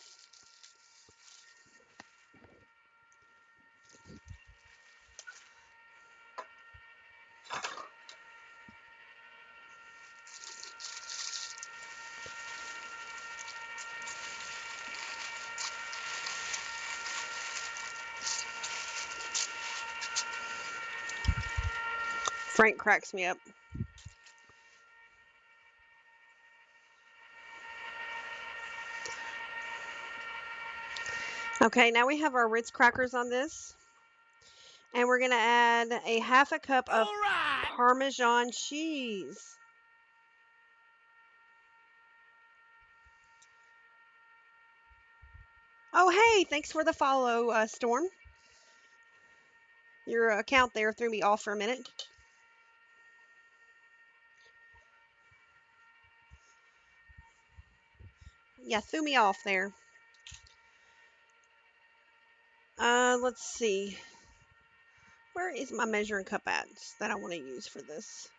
Frank cracks me up. Okay, now we have our Ritz crackers on this. And we're going to add a half a cup of Parmesan cheese. Oh, hey, thanks for the follow, Storm. Your account there threw me off for a minute. Yeah, threw me off there. Let's see. Where is my measuring cup at that I want to use for this?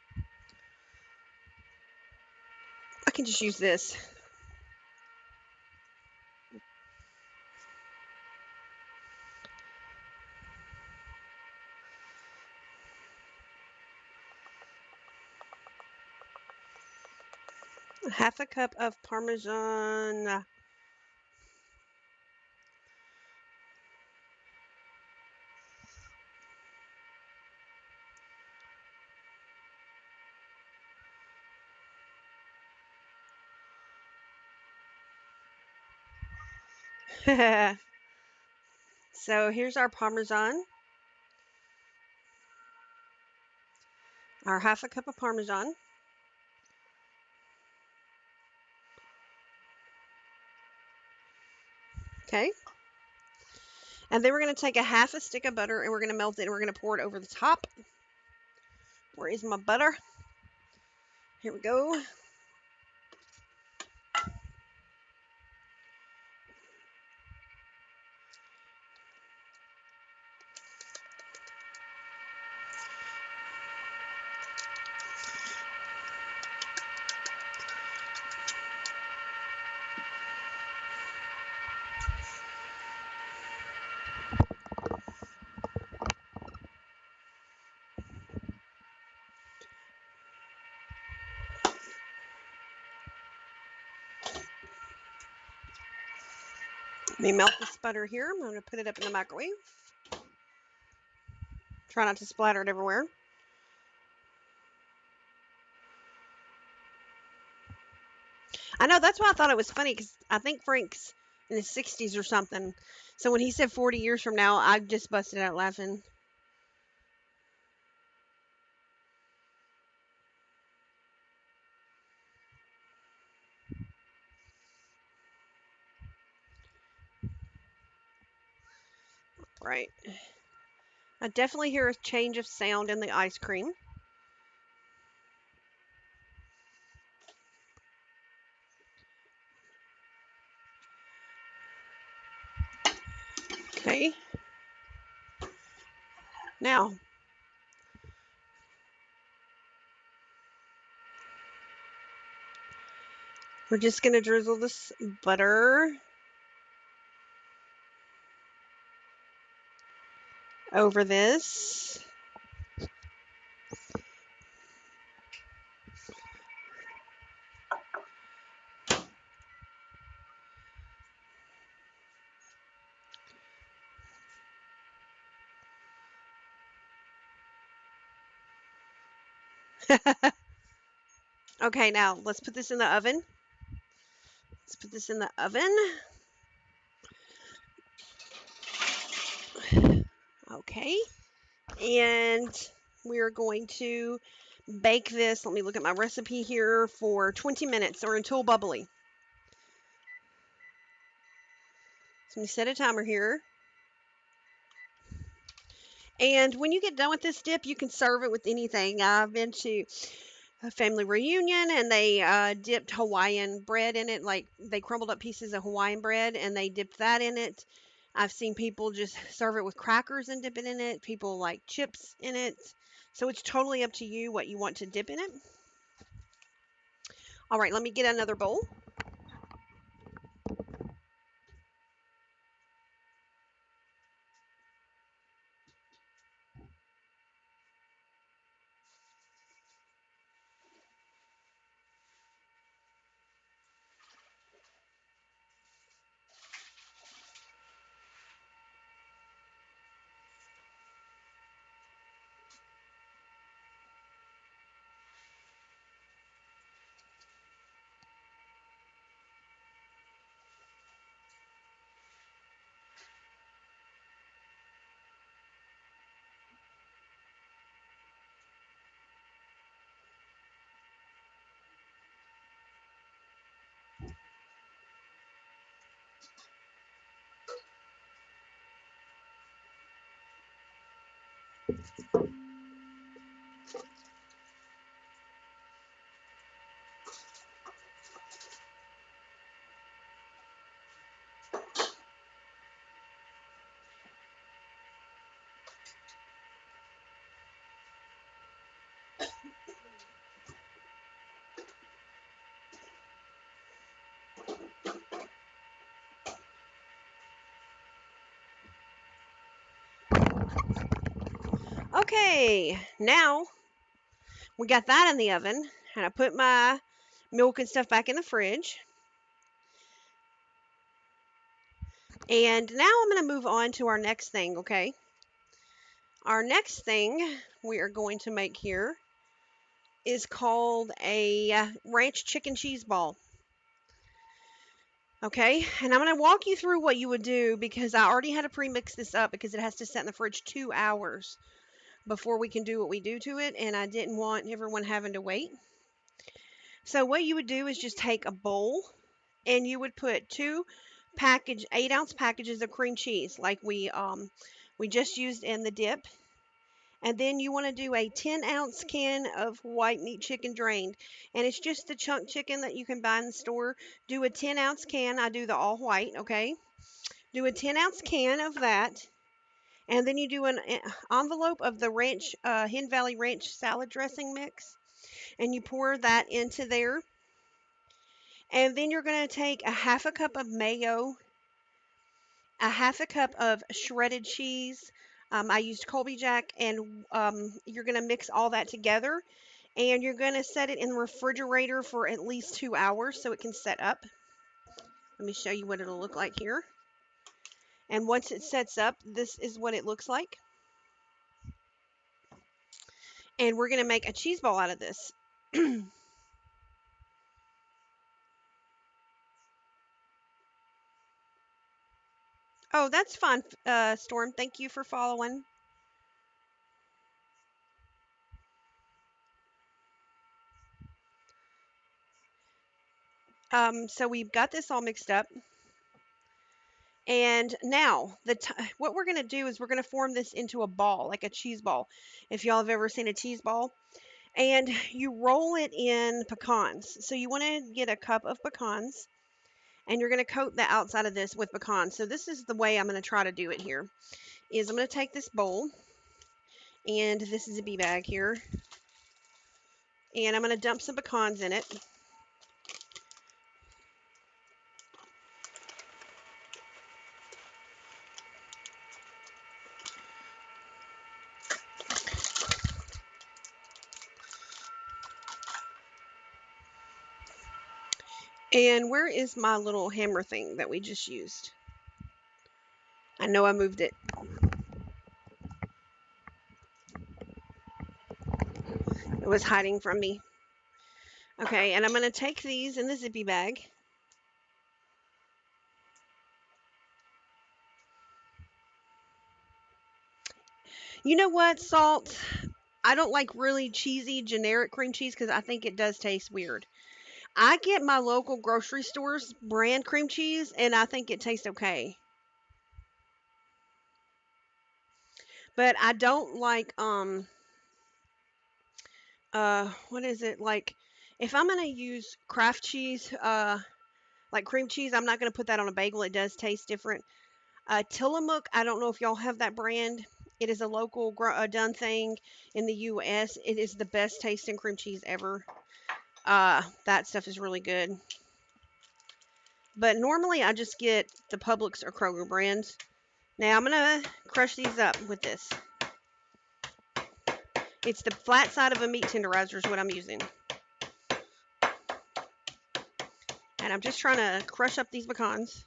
I can just use this. Half a cup of Parmesan. So here's our Parmesan. Our half a cup of Parmesan. Okay. And then we're going to take a half a stick of butter and we're going to melt it and we're going to pour it over the top. Where is my butter? Here we go. Let me melt this butter here. I'm going to put it up in the microwave. Try not to splatter it everywhere. I know, that's why I thought it was funny because I think Frank's in his 60s or something. So when he said 40 years from now, I just busted out laughing. Right. I definitely hear a change of sound in the ice cream. Okay. Now, we're just going to drizzle this butter over this. Okay, now let's put this in the oven. Let's put this in the oven. Okay. And we're going to bake this. Let me look at my recipe here for 20 minutes or until bubbly. So let me set a timer here. And when you get done with this dip, you can serve it with anything. I've been to a family reunion and they dipped Hawaiian bread in it. Like they crumbled up pieces of Hawaiian bread and they dipped that in it. I've seen people just serve it with crackers and dip it in it. People like chips in it. So it's totally up to you what you want to dip in it. All right, let me get another bowl. Okay, now we got that in the oven, and I put my milk and stuff back in the fridge. And now I'm going to move on to our next thing, okay? Our next thing we are going to make here is called a ranch chicken cheese ball. Okay, and I'm going to walk you through what you would do because I already had to pre-mix this up because it has to sit in the fridge 2 hours before we can do what we do to it, and I didn't want everyone having to wait. So what you would do is just take a bowl and you would put 8-ounce packages of cream cheese like we just used in the dip. And then you want to do a 10-ounce can of white meat chicken drained. And it's just the chunk chicken that you can buy in the store. Do a 10-ounce can. I do the all white, okay? Do a 10-ounce can of that. And then you do an envelope of the Hen Valley Ranch salad dressing mix. And you pour that into there. And then you're going to take a half a cup of mayo, a half a cup of shredded cheese. I used Colby Jack, and you're going to mix all that together. And you're going to set it in the refrigerator for at least 2 hours so it can set up. Let me show you what it'll look like here. And once it sets up, this is what it looks like. And we're going to make a cheese ball out of this. Oh, that's fine, Storm. Thank you for following. So we've got this all mixed up. And now, what we're going to do is we're going to form this into a ball, like a cheese ball, if y'all have ever seen a cheese ball. And you roll it in pecans. So you want to get a cup of pecans, and you're going to coat the outside of this with pecans. So this is the way I'm going to try to do it here, is I'm going to take this bowl, and this is a bee bag here, and I'm going to dump some pecans in it. And where is my little hammer thing that we just used? I know I moved it. It was hiding from me. Okay, and I'm going to take these in the zippy bag. You know what, Salt? I don't like really cheesy generic cream cheese because I think it does taste weird. I get my local grocery store's brand cream cheese and I think it tastes okay. But I don't like what is it? Like if I'm going to use Kraft cheese like cream cheese, I'm not going to put that on a bagel. It does taste different. Tillamook, I don't know if y'all have that brand. It is a local done thing in the U.S. It is the best tasting cream cheese ever. That stuff is really good. But normally I just get the Publix or Kroger brands. Now I'm going to crush these up with this. It's the flat side of a meat tenderizer is what I'm using. And I'm just trying to crush up these pecans.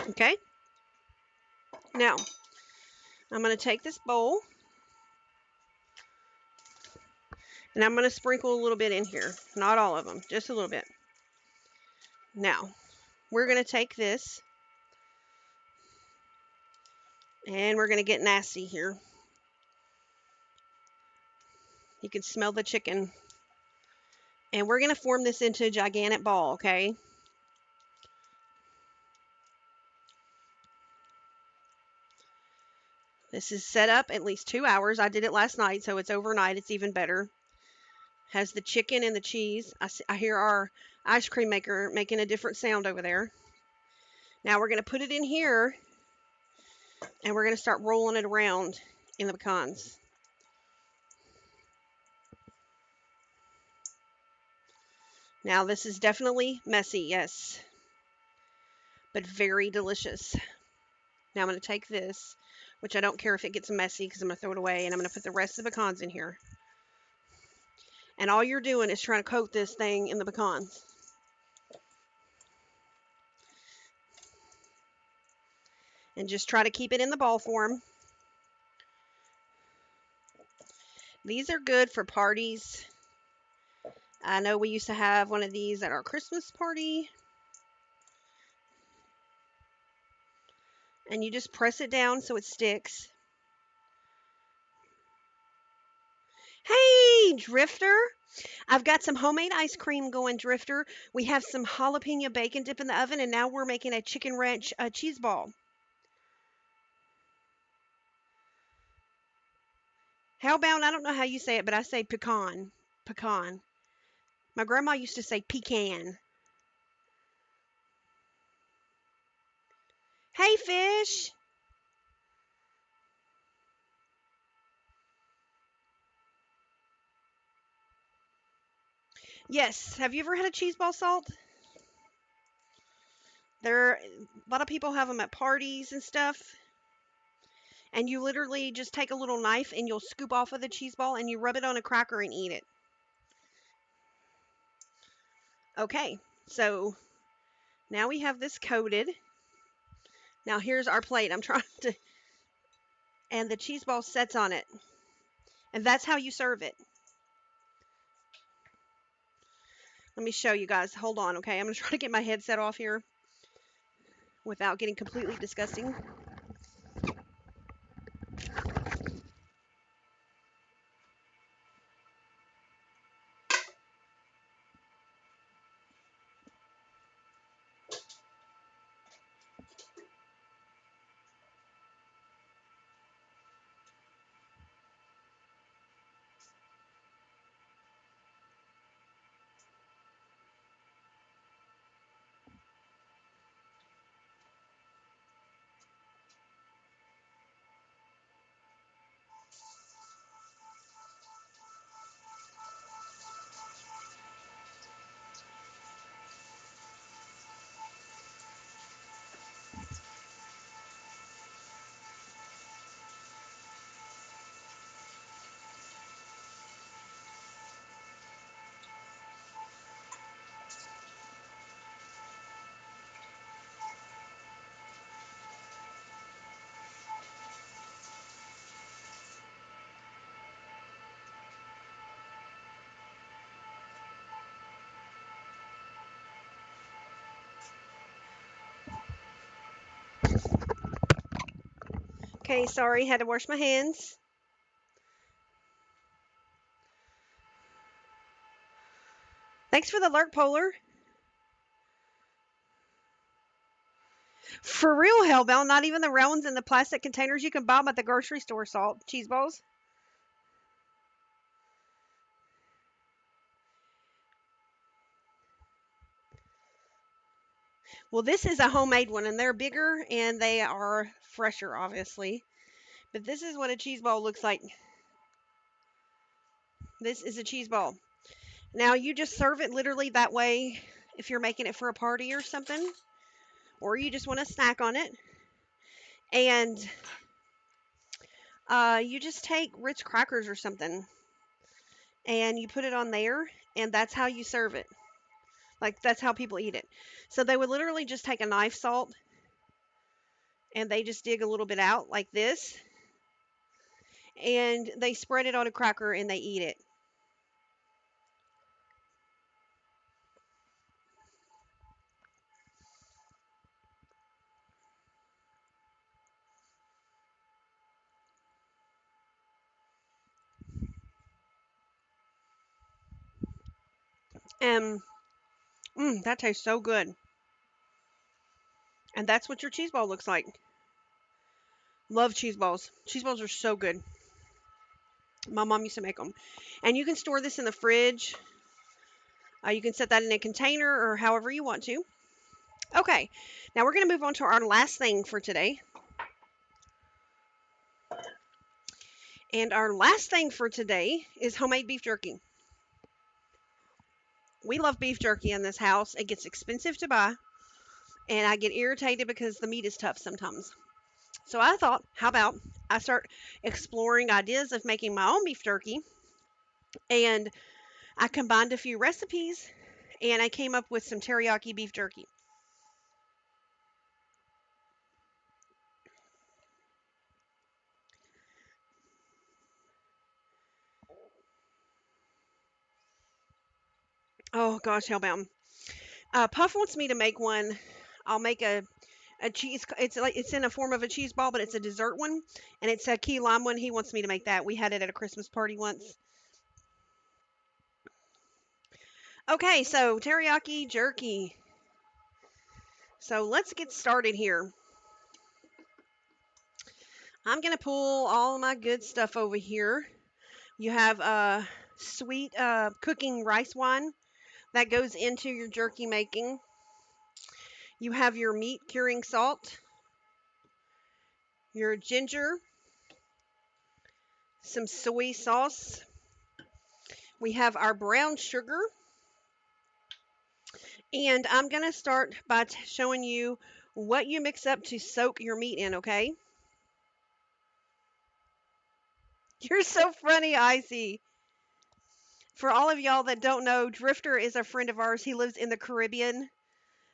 Okay. Now, I'm going to take this bowl. And I'm going to sprinkle a little bit in here. Not all of them, just a little bit. Now, we're going to take this. And we're going to get nasty here. You can smell the chicken. And we're going to form this into a gigantic ball, okay? This is set up at least 2 hours. I did it last night, so it's overnight. It's even better. Has the chicken and the cheese. I hear our ice cream maker making a different sound over there. Now we're going to put it in here, and we're going to start rolling it around in the pecans. Now this is definitely messy, yes, but very delicious. Now I'm going to take this, which I don't care if it gets messy because I'm going to throw it away, and I'm going to put the rest of the pecans in here. And all you're doing is trying to coat this thing in the pecans. And just try to keep it in the ball form. These are good for parties. I know we used to have one of these at our Christmas party. And you just press it down so it sticks. Hey, Drifter! I've got some homemade ice cream going, Drifter. We have some jalapeno bacon dip in the oven, and now we're making a chicken ranch cheese ball. How about, I don't know how you say it, but I say pecan. Pecan. My grandma used to say pecan. Hey, fish! Yes, have you ever had a cheese ball salt? A lot of people have them at parties and stuff. And you literally just take a little knife and you'll scoop off of the cheese ball and you rub it on a cracker and eat it. Okay, so now we have this coated. Now here's our plate. I'm trying to, and the cheese ball sets on it. And that's how you serve it. Let me show you guys. Hold on, okay? I'm going to try to get my headset off here without getting completely disgusting. Okay, sorry, had to wash my hands. Thanks for the alert, Polar. For real, Hellbound, not even the rounds in the plastic containers you can buy them at the grocery store salt cheese balls. Well, this is a homemade one, and they're bigger and they are fresher, obviously. But this is what a cheese ball looks like. This is a cheese ball. Now, you just serve it literally that way if you're making it for a party or something, or you just want to snack on it. And you just take Ritz crackers or something, and you put it on there, and that's how you serve it. Like, that's how people eat it. So they would literally just take a knife salt, and they just dig a little bit out like this, and they spread it on a cracker, and they eat it. And that tastes so good. And that's what your cheese ball looks like. Love cheese balls. Cheese balls are so good. My mom used to make them. And you can store this in the fridge. You can set that in a container or however you want to. Okay, now we're going to move on to our last thing for today. And our last thing for today is homemade beef jerky. We love beef jerky in this house. It gets expensive to buy, and I get irritated because the meat is tough sometimes. So I thought, how about I start exploring ideas of making my own beef jerky? And I combined a few recipes and I came up with some teriyaki beef jerky. Oh gosh, hellbound. Puff wants me to make one. I'll make a cheese. It's like it's in a form of a cheese ball, but it's a dessert one, and it's a key lime one. He wants me to make that. We had it at a Christmas party once. Okay, so teriyaki jerky. So let's get started here. I'm gonna pull all my good stuff over here. You have sweet cooking rice wine that goes into your jerky making. You have your meat curing salt, your ginger, some soy sauce. We have our brown sugar. And I'm going to start by showing you what you mix up to soak your meat in, okay? You're so funny, Icy. For all of y'all that don't know, Drifter is a friend of ours. He lives in the Caribbean.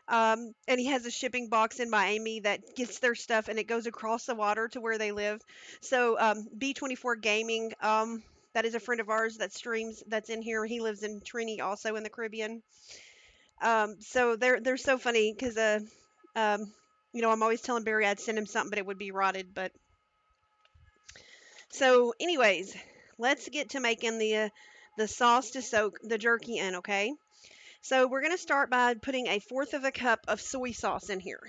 And he has a shipping box in Miami that gets their stuff and it goes across the water to where they live. So B24 Gaming, that is a friend of ours that streams that's in here. He lives in Trini, also in the Caribbean. So they're so funny because um, I'm always telling Barry I'd send him something, but it would be rotted. But so, anyways, let's get to making the sauce to soak the jerky in. Okay. So we're gonna start by putting a fourth of a cup of soy sauce in here.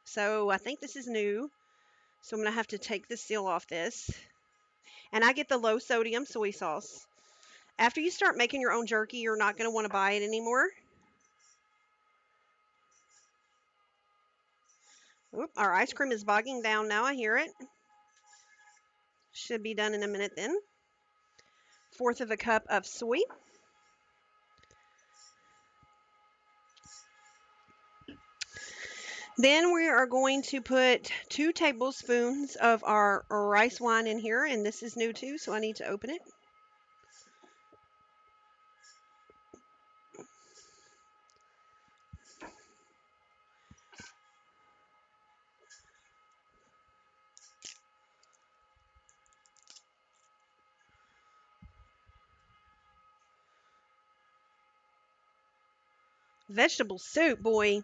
So I think this is new. So I'm gonna have to take the seal off this. And I get the low sodium soy sauce. After you start making your own jerky, you're not gonna want to buy it anymore. Oop, our ice cream is bogging down now. I hear it. Should be done in a minute then. Fourth of a cup of soy. Then we are going to put 2 tablespoons of our rice wine in here, and this is new too, so I need to open it. Vegetable soup, boy.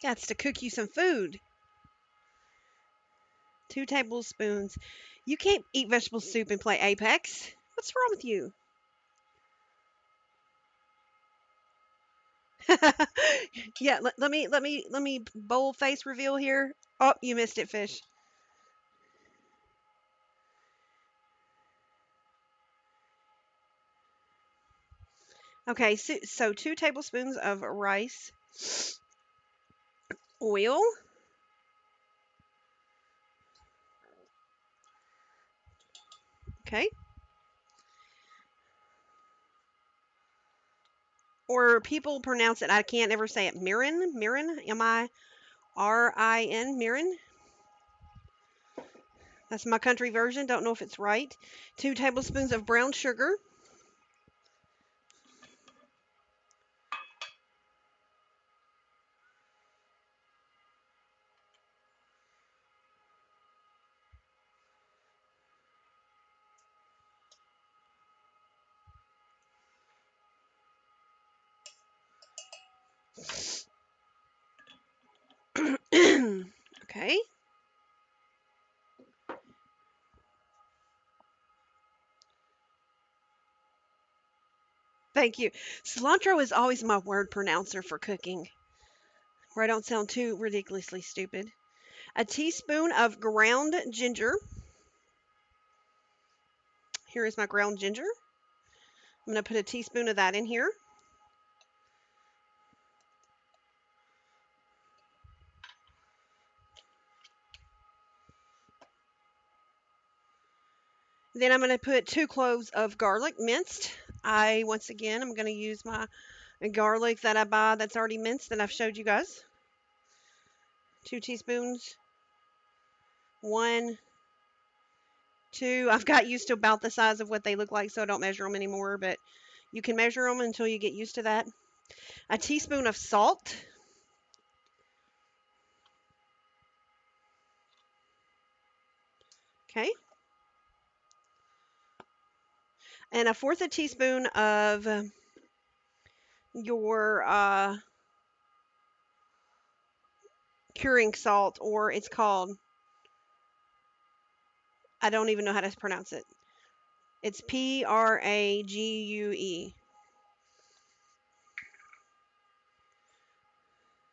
I got to cook you some food. 2 tablespoons. You can't eat vegetable soup and play Apex. What's wrong with you? Yeah, let me bowl face reveal here. Oh, you missed it, fish. Okay, so 2 tablespoons of rice, oil, okay, or people pronounce it. I can't ever say it. Mirin, Mirin, mirin. That's my country version. Don't know if it's right. 2 tablespoons of brown sugar. Okay. Thank you. Cilantro is always my word pronouncer for cooking, where I don't sound too ridiculously stupid. A teaspoon of ground ginger. Here is my ground ginger. I'm going to put a teaspoon of that in here. Then I'm going to put 2 cloves of garlic minced. Once again, I'm going to use my garlic that I buy that's already minced that I've showed you guys. 2 teaspoons. 1, 2. I've got used to about the size of what they look like, so I don't measure them anymore, but you can measure them until you get used to that. A teaspoon of salt. Okay. And 1/4 a teaspoon of your curing salt, or it's called, I don't even know how to pronounce it. It's Prague.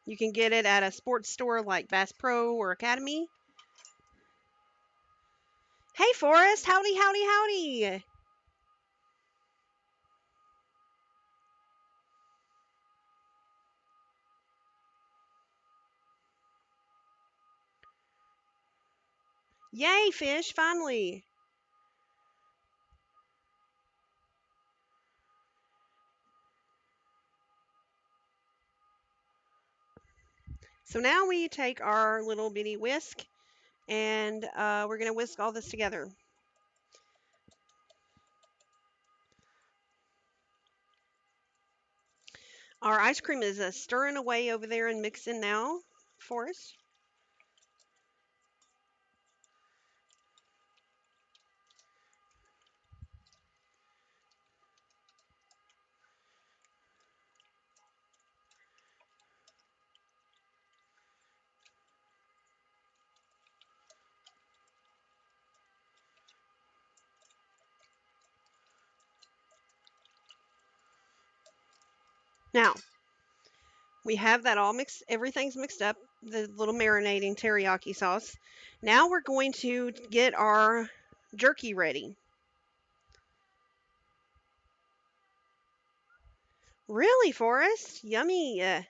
You can get it at a sports store like Bass Pro or Academy. Hey, Forrest. Howdy, howdy, howdy. Yay, fish, finally. So now we take our little bitty whisk and we're going to whisk all this together. Our ice cream is stirring away over there and mixing now for us. Now, we have that all mixed, everything's mixed up, the little marinating teriyaki sauce. Now we're going to get our jerky ready. Really, Forrest? Yummy.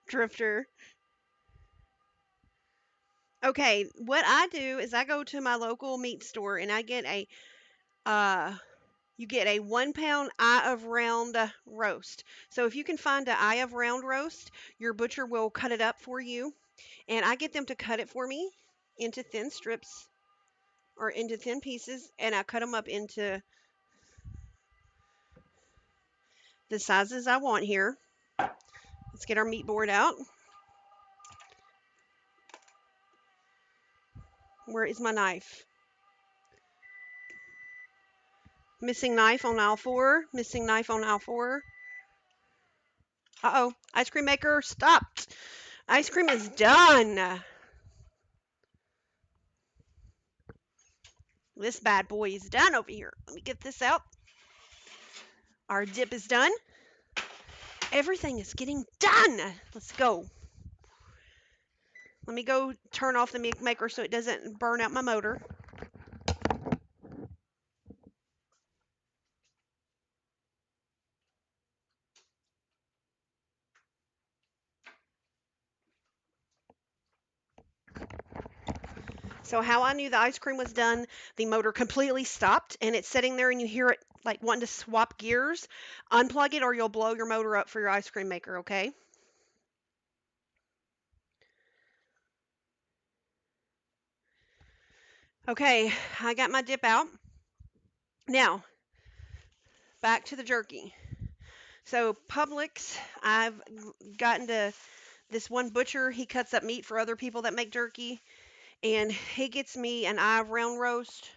Drifter. Okay, what I do is I go to my local meat store and I get uh, you get a 1 pound eye of round roast. So if you can find an eye of round roast, your butcher will cut it up for you. And I get them to cut it for me into thin strips or into thin pieces, and I cut them up into the sizes I want here. Let's get our meat board out. Where is my knife? Missing knife on aisle 4. Missing knife on aisle 4. Uh-oh. Ice cream maker stopped. Ice cream is done. This bad boy is done over here. Let me get this out. Our dip is done. Everything is getting done. Let's go. Let me go turn off the meat maker so it doesn't burn out my motor. So how I knew the ice cream was done, the motor completely stopped and it's sitting there and you hear it like wanting to swap gears. Unplug it or you'll blow your motor up for your ice cream maker, okay? Okay, I got my dip out. Now, back to the jerky. So Publix, I've gotten to this one butcher. He cuts up meat for other people that make jerky, and he gets me an eye of round roast.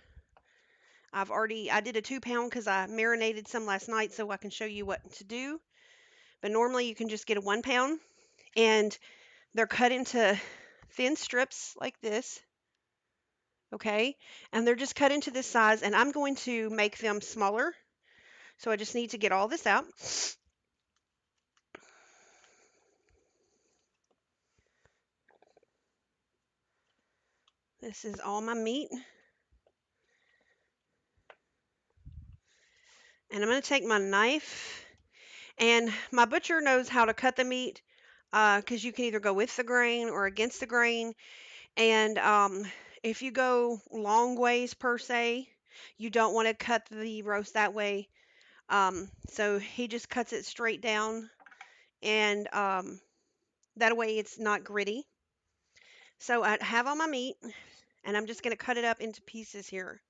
I did a 2 pound because I marinated some last night so I can show you what to do. But normally you can just get a 1 pound, and they're cut into thin strips like this. Okay. And they're just cut into this size, and I'm going to make them smaller. So I just need to get all this out. This is all my meat. And I'm going to take my knife, and my butcher knows how to cut the meat because you can either go with the grain or against the grain. And if you go long ways per se, you don't want to cut the roast that way. So he just cuts it straight down, and that way it's not gritty. So I have all my meat, and I'm just going to cut it up into pieces here.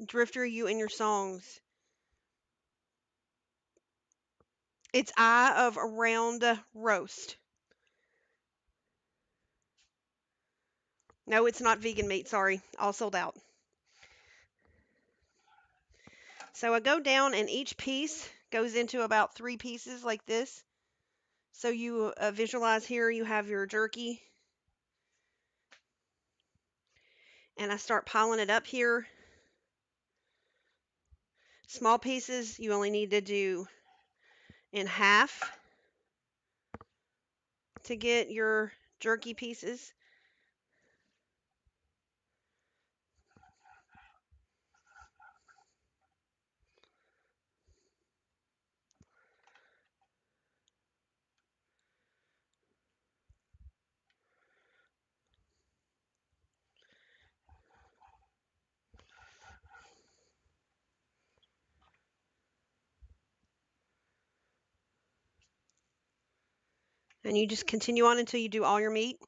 Drifter, you and your songs. It's eye of a round roast. No, it's not vegan meat. Sorry, all sold out. So I go down, and each piece goes into about 3 pieces like this. So you visualize here you have your jerky, and I start piling it up here. Small pieces you only need to do in half to get your jerky pieces. And you just continue on until you do all your meat.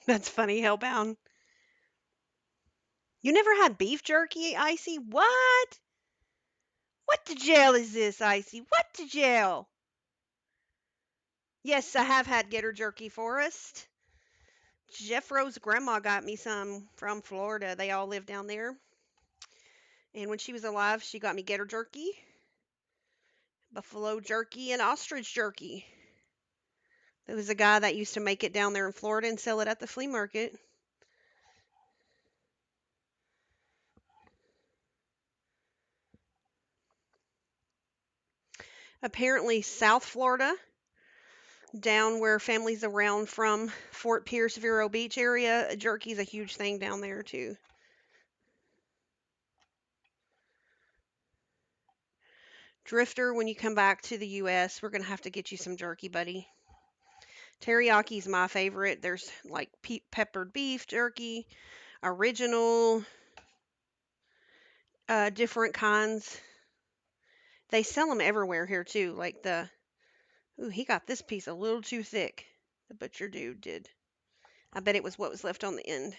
That's funny, hellbound. You never had beef jerky, Icy? What? What the jail is this, Icy? What the jail? Yes, I have had gator jerky, Forrest. Jeffro's grandma got me some from Florida. They all live down there. And when she was alive, she got me gator jerky, buffalo jerky, and ostrich jerky. There was a guy that used to make it down there in Florida and sell it at the flea market. Apparently, South Florida, down where families around from Fort Pierce, Vero Beach area, jerky's a huge thing down there too. Drifter, when you come back to the U.S., we're going to have to get you some jerky, buddy. Teriyaki is my favorite. There's like peppered beef jerky, original, different kinds. They sell them everywhere here too. Like ooh, he got this piece a little too thick. The butcher dude did. I bet it was what was left on the end.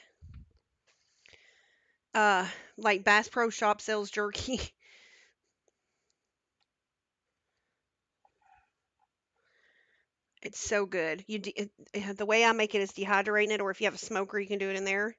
Uh, like Bass Pro Shop sells jerky. It's so good. The way I make it is dehydrating it, or if you have a smoker, you can do it in there.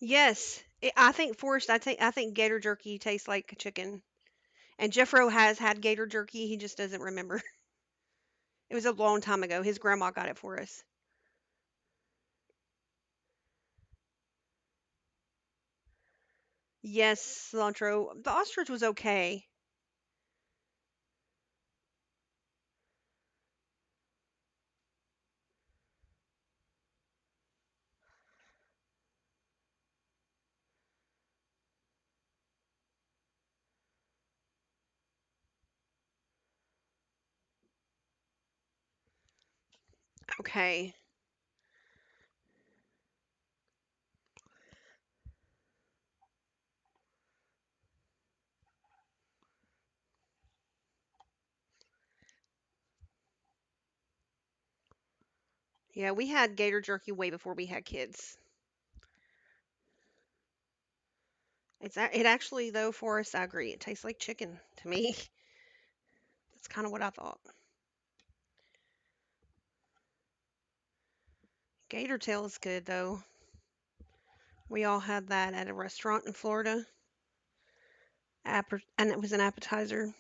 Yes, I think Forrest. I think gator jerky tastes like chicken. And Jeffro has had gator jerky. He just doesn't remember. It was a long time ago. His grandma got it for us. Yes, cilantro. The ostrich was okay. Okay. Yeah, we had gator jerky way before we had kids. It actually though, Forrest, I agree. It tastes like chicken to me. That's kind of what I thought. Gator tail is good though. We all had that at a restaurant in Florida. And it was an appetizer.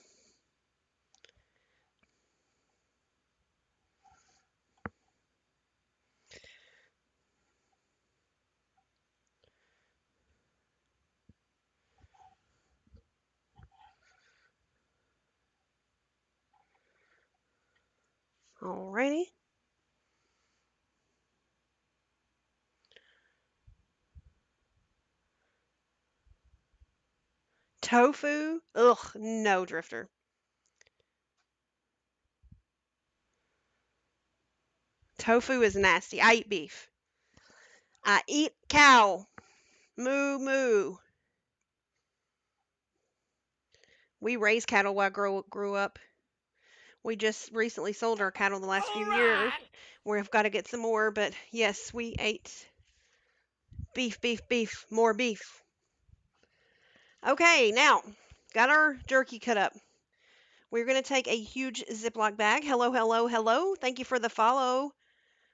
Alrighty. Tofu? Ugh, no, Drifter. Tofu is nasty. I eat beef. I eat cow. Moo moo. We raised cattle while I grew up. We just recently sold our cattle the last few years. We've got to get some more, but yes, we ate beef, beef, beef, more beef. Okay, now got our jerky cut up. We're going to take a huge Ziploc bag. Hello, hello, hello. Thank you for the follow.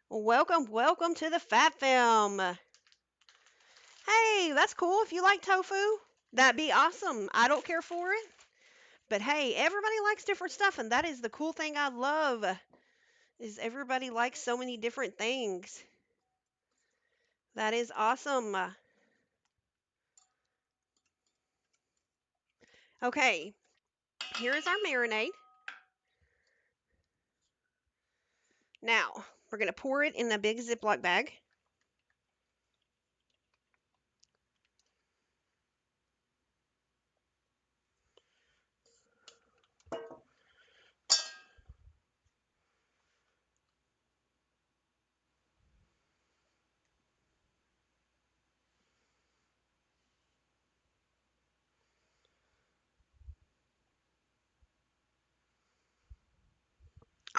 Welcome, welcome to the Fat Film. Hey, that's cool. If you like tofu, that'd be awesome. I don't care for it. But hey, everybody likes different stuff, and that is the cool thing I love. Is everybody likes so many different things. That is awesome. Okay, here is our marinade. Now, we're going to pour it in a big Ziploc bag.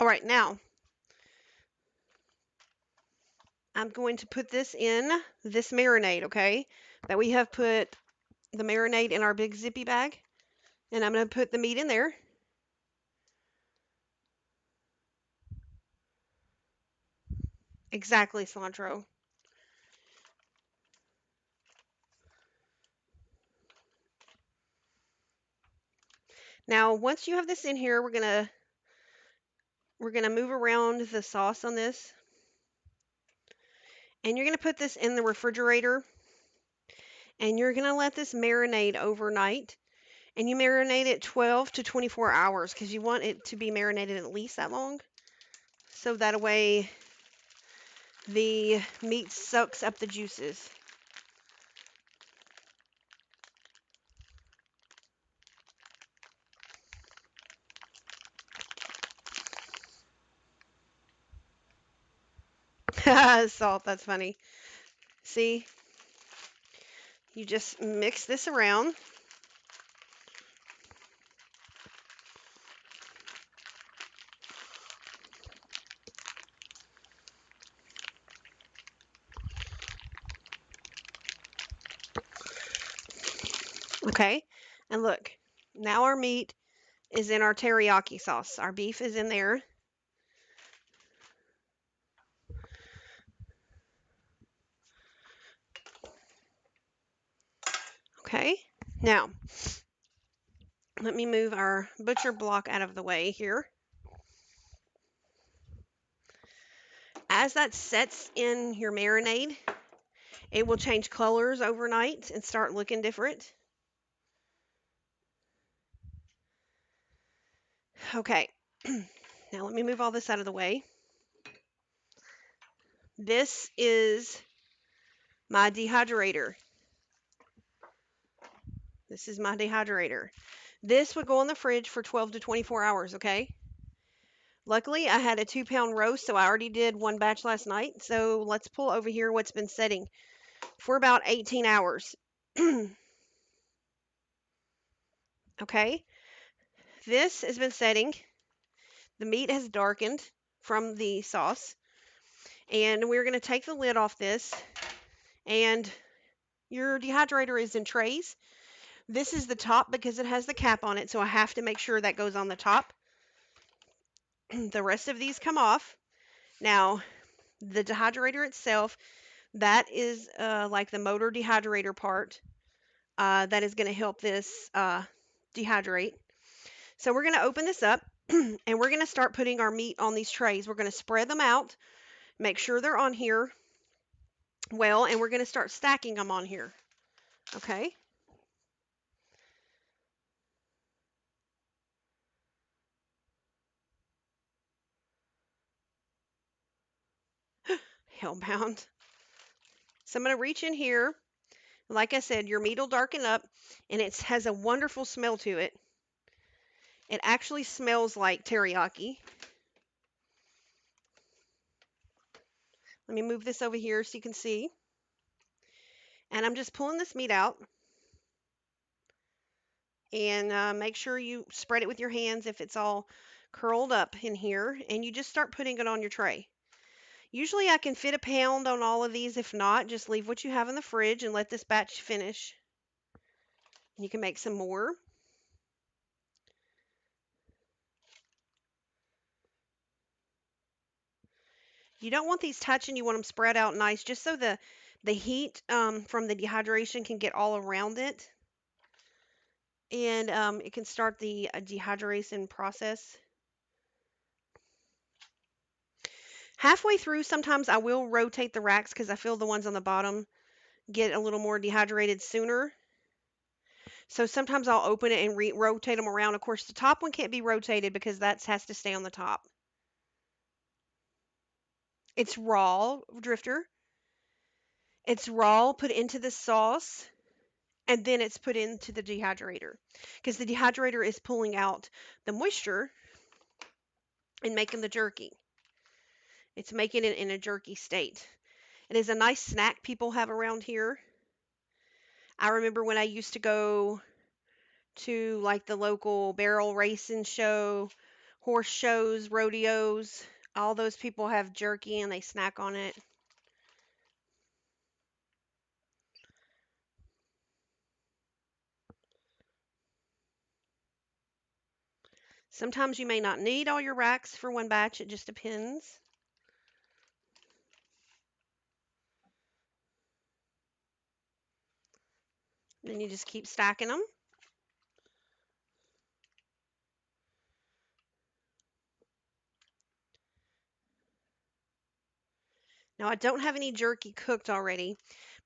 All right, now I'm going to put this in this marinade, okay? That we have put the marinade in our big zippy bag. And I'm going to put the meat in there. Exactly, cilantro. Now, once you have this in here, we're gonna move around the sauce on this. And you're gonna put this in the refrigerator. And you're gonna let this marinate overnight. And you marinate it 12 to 24 hours because you want it to be marinated at least that long. So that way the meat soaks up the juices. Salt, that's funny. See, you just mix this around. Okay, and look, now our meat is in our teriyaki sauce. Our beef is in there. Okay, now let me move our butcher block out of the way here. As that sets in your marinade, it will change colors overnight and start looking different. Okay, now let me move all this out of the way. This is my dehydrator. This is my dehydrator. This would go in the fridge for 12 to 24 hours, okay? Luckily, I had a 2 pound roast, so I already did one batch last night. So let's pull over here what's been setting for about 18 hours. Okay, this has been setting. The meat has darkened from the sauce. And we're going to take the lid off this. And your dehydrator is in trays. This is the top because it has the cap on it, so I have to make sure that goes on the top. The rest of these come off. Now, the dehydrator itself, that is like the motor dehydrator part. That is going to help this dehydrate. So we're going to open this up and we're going to start putting our meat on these trays. We're going to spread them out, make sure they're on here well, and we're going to start stacking them on here. Okay. Hellbound. So I'm going to reach in here. Like I said, your meat will darken up and it has a wonderful smell to it. It actually smells like teriyaki. Let me move this over here so you can see. And I'm just pulling this meat out. And make sure you spread it with your hands if it's all curled up in here. And you just start putting it on your tray. Usually I can fit a pound on all of these. If not, just leave what you have in the fridge and let this batch finish. You can make some more. You don't want these touching. You want them spread out nice just so the heat from the dehydration can get all around it. And it can start the dehydration process. Halfway through, sometimes I will rotate the racks because I feel the ones on the bottom get a little more dehydrated sooner. So sometimes I'll open it and rotate them around. Of course, the top one can't be rotated because that has to stay on the top. It's raw, Drifter. It's raw, put into the sauce, and then it's put into the dehydrator because the dehydrator is pulling out the moisture and making the jerky. It's making it in a jerky state. It is a nice snack people have around here. I remember when I used to go to like the local barrel racing show, horse shows, rodeos. All those people have jerky and they snack on it. Sometimes you may not need all your racks for one batch, it just depends. Then you just keep stacking them. Now I don't have any jerky cooked already,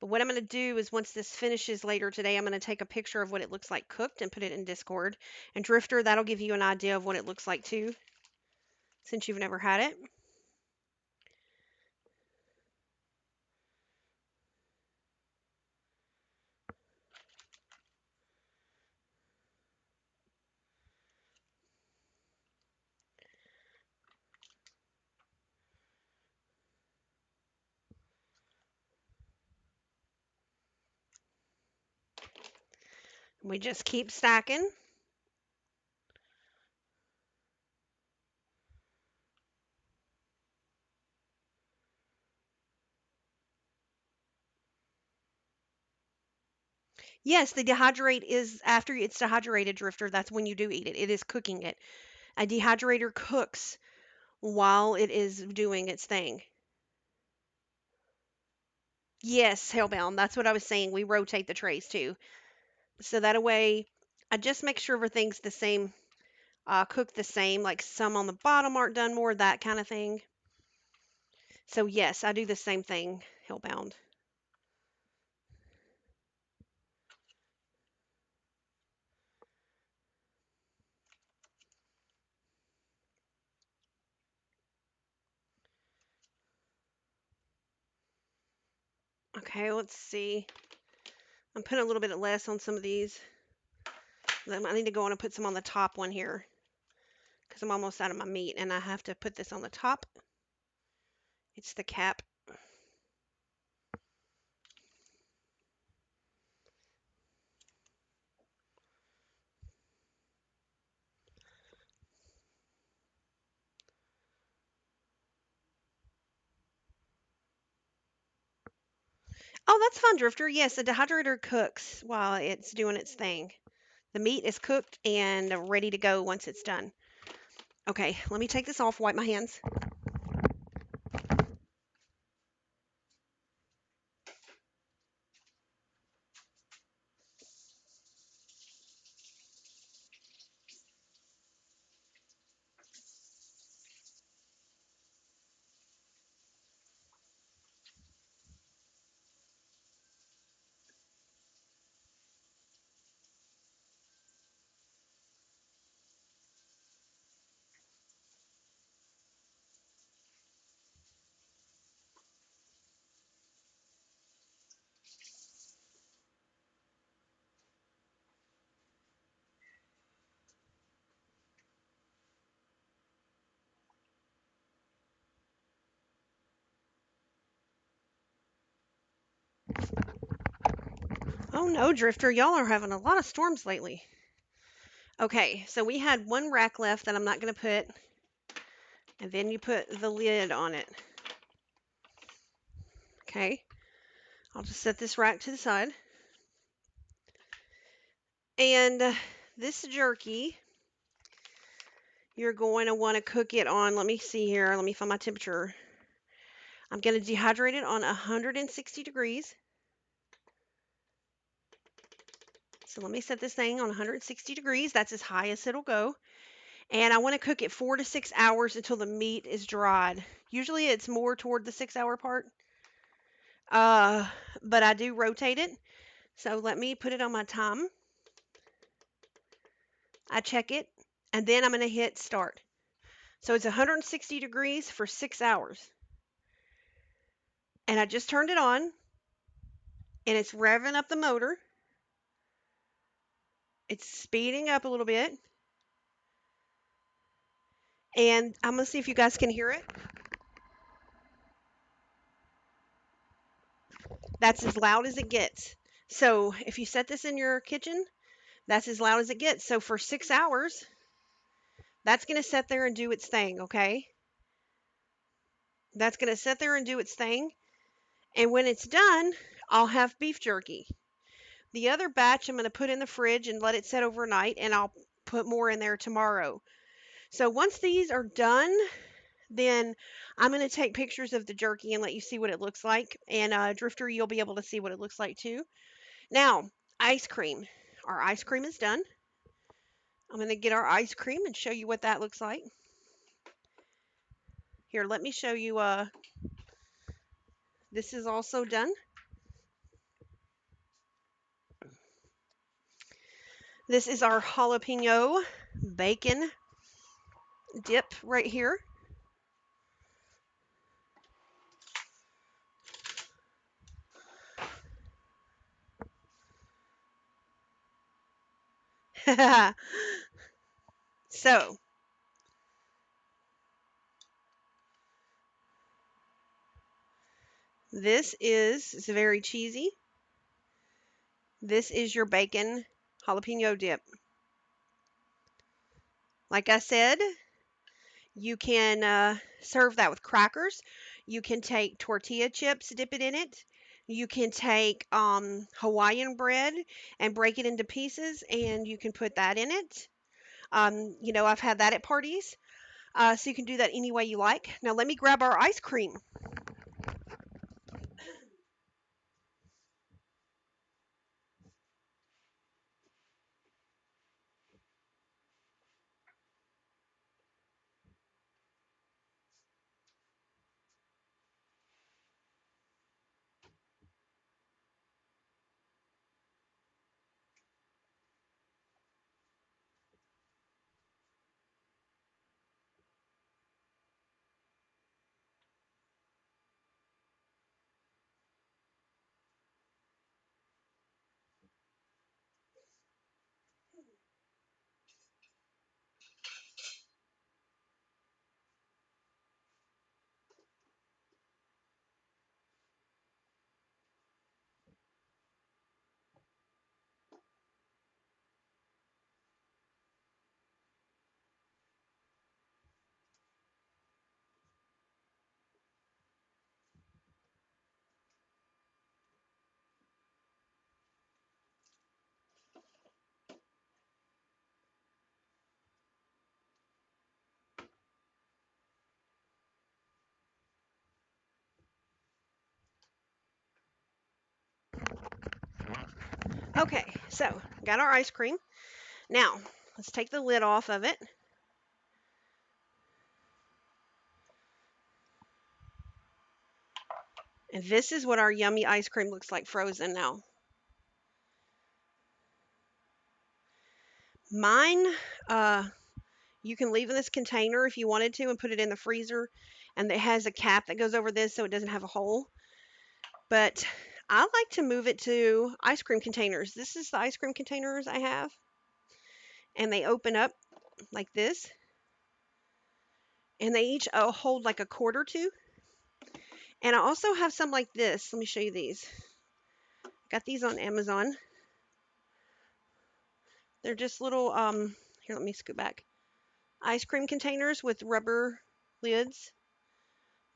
but what I'm going to do is once this finishes later today, I'm going to take a picture of what it looks like cooked and put it in Discord. And Drifter, that'll give you an idea of what it looks like too, since you've never had it. We just keep stacking. Yes, the dehydrate is after it's dehydrated, Drifter. That's when you do eat it. It is cooking it. A dehydrator cooks while it is doing its thing. Yes, Hellbound. That's what I was saying. We rotate the trays too. So that way, I just make sure everything's the same, cooked the same. Like some on the bottom aren't done more, that kind of thing. So yes, I do the same thing, Hellbound. Okay, let's see. I'm putting a little bit less on some of these. I need to go on and put some on the top one here because I'm almost out of my meat and I have to put this on the top. It's the cap. Oh, that's fun, Drifter. Yes, the dehydrator cooks while it's doing its thing. The meat is cooked and ready to go once it's done. Okay, let me take this off, wipe my hands. Oh no, Drifter, y'all are having a lot of storms lately. Okay, so we had one rack left that I'm not going to put, and then you put the lid on it. Okay, I'll just set this rack to the side. And this jerky, you're going to want to cook it on, let me see here, let me find my temperature. I'm going to dehydrate it on 160 degrees. So let me set this thing on 160 degrees. That's as high as it'll go. And I want to cook it 4 to 6 hours until the meat is dried. Usually it's more toward the 6 hour part. Uh, but I do rotate it. So let me put it on my time. I check it, and then I'm going to hit start. So it's 160 degrees for 6 hours. And I just turned it on, and it's revving up the motor. It's speeding up a little bit. And I'm going to see if you guys can hear it. That's as loud as it gets. So if you set this in your kitchen, that's as loud as it gets. So for 6 hours, that's going to sit there and do its thing, okay? That's going to sit there and do its thing. And when it's done, I'll have beef jerky. The other batch I'm going to put in the fridge and let it set overnight, and I'll put more in there tomorrow. So once these are done, then I'm going to take pictures of the jerky and let you see what it looks like. And Drifter, you'll be able to see what it looks like too. Now, ice cream. Our ice cream is done. I'm going to get our ice cream and show you what that looks like. Here, let me show you. This is also done. This is our jalapeno bacon dip right here. So, it's very cheesy. This is your bacon jalapeno dip. Like I said, you can serve that with crackers. You can take tortilla chips, dip it in it. You can take Hawaiian bread and break it into pieces, and you can put that in it. I've had that at parties. So you can do that any way you like. Now let me grab our ice cream. Okay, so got our ice cream. Now, let's take the lid off of it. And this is what our yummy ice cream looks like frozen now. Mine, you can leave in this container if you wanted to and put it in the freezer. And it has a cap that goes over this so it doesn't have a hole. But I like to move it to ice cream containers. This is the ice cream containers I have. And they open up like this. And they each hold like a quart or two. And I also have some like this. Let me show you these. Got these on Amazon. They're just little, here, let me scoot back. Ice cream containers with rubber lids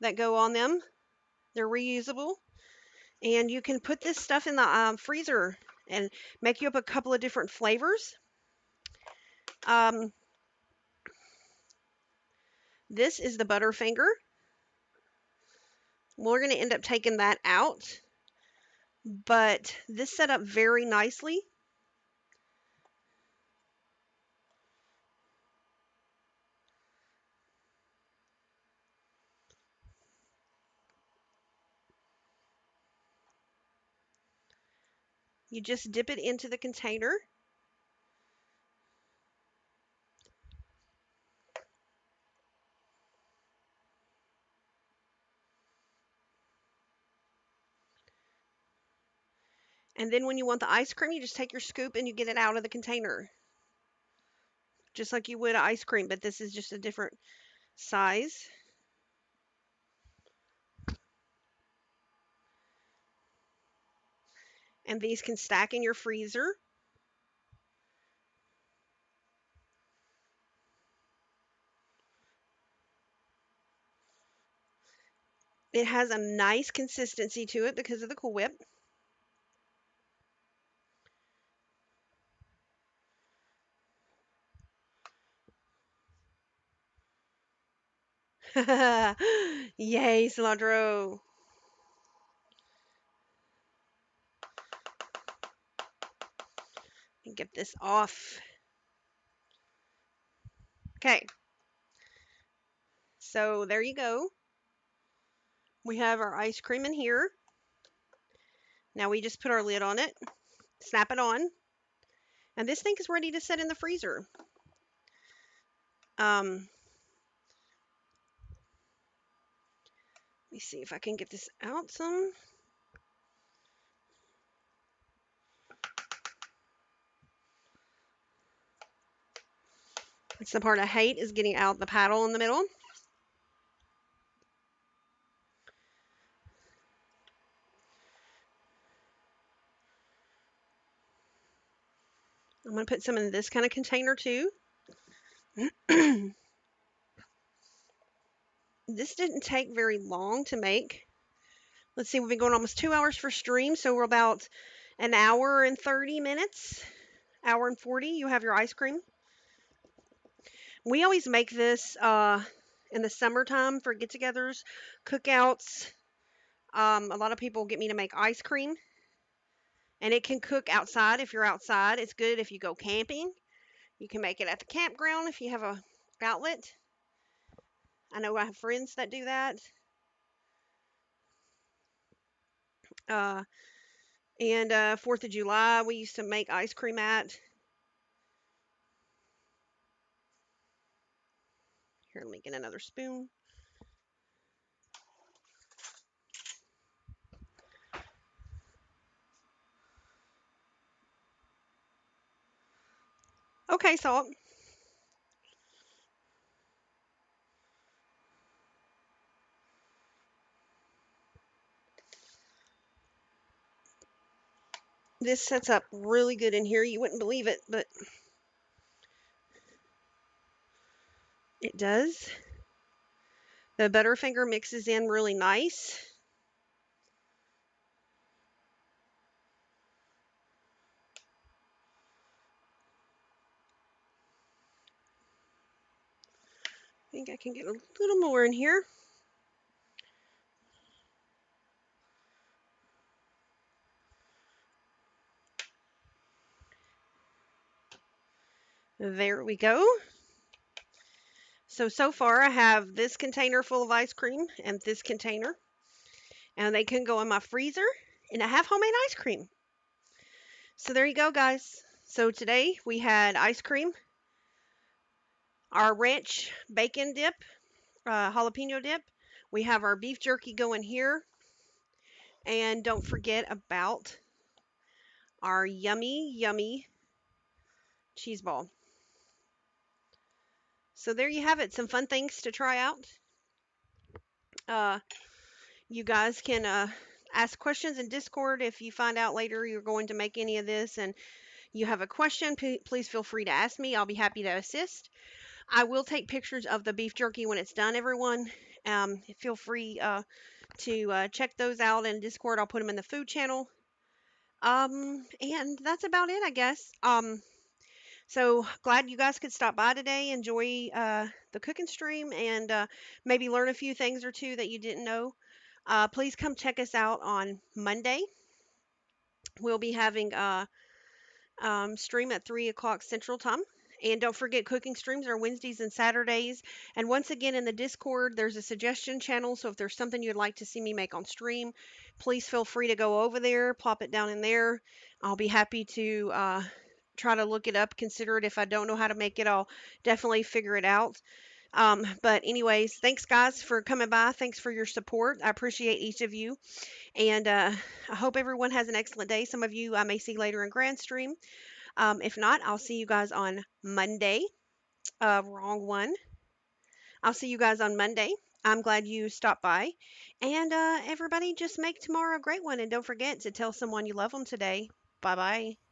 that go on them. They're reusable. And you can put this stuff in the freezer and make you up a couple of different flavors. This is the Butterfinger. We're going to end up taking that out. But this set up very nicely. You just dip it into the container. And then when you want the ice cream, you just take your scoop and you get it out of the container. Just like you would ice cream, but this is just a different size. And these can stack in your freezer. It has a nice consistency to it because of the Cool Whip. Yay, cilantro. And get this off. Okay. So there you go. We have our ice cream in here. Now we just put our lid on it, snap it on, and this thing is ready to set in the freezer. Let me see if I can get this out some. It's the part I hate is getting out the paddle in the middle. I'm going to put some in this kind of container too. This didn't take very long to make. Let's see, we've been going almost 2 hours for stream, so we're about an hour and 30 minutes, hour and 40. You have your ice cream. We always make this in the summertime for get-togethers, cookouts. A lot of people get me to make ice cream, and it can cook outside if you're outside. It's good if you go camping. You can make it at the campground if you have a outlet. I know I have friends that do that. Uh, and 4th of July, we used to make ice cream at. Here, let me get another spoon. Okay, Salt. This sets up really good in here. You wouldn't believe it, but it does. The Butterfinger mixes in really nice. I think I can get a little more in here. There we go. So far I have this container full of ice cream and this container, and they can go in my freezer, and I have homemade ice cream. So there you go, guys. So today we had ice cream, our ranch bacon dip, jalapeno dip. We have our beef jerky going here, and don't forget about our yummy, yummy cheese ball. So there you have it. Some fun things to try out. Uh, you guys can ask questions in Discord if you find out later you're going to make any of this and you have a question. Please feel free to ask me. I'll be happy to assist. I will take pictures of the beef jerky when it's done, everyone. Feel free to check those out in Discord. I'll put them in the food channel. And that's about it, I guess. So glad you guys could stop by today, enjoy the cooking stream, and maybe learn a few things or two that you didn't know. Please come check us out on Monday. We'll be having a stream at 3 o'clock Central Time. And don't forget, cooking streams are Wednesdays and Saturdays. And once again, in the Discord, there's a suggestion channel. So if there's something you'd like to see me make on stream, please feel free to go over there, plop it down in there. I'll be happy to try to look it up, consider it. If I don't know how to make it, I'll definitely figure it out. But anyways, thanks guys for coming by. Thanks for your support. I appreciate each of you. And I hope everyone has an excellent day. Some of you I may see later in Grand Stream. If not, I'll see you guys on Monday. Wrong one. I'll see you guys on Monday. I'm glad you stopped by. And everybody, just make tomorrow a great one. And don't forget to tell someone you love them today. Bye bye.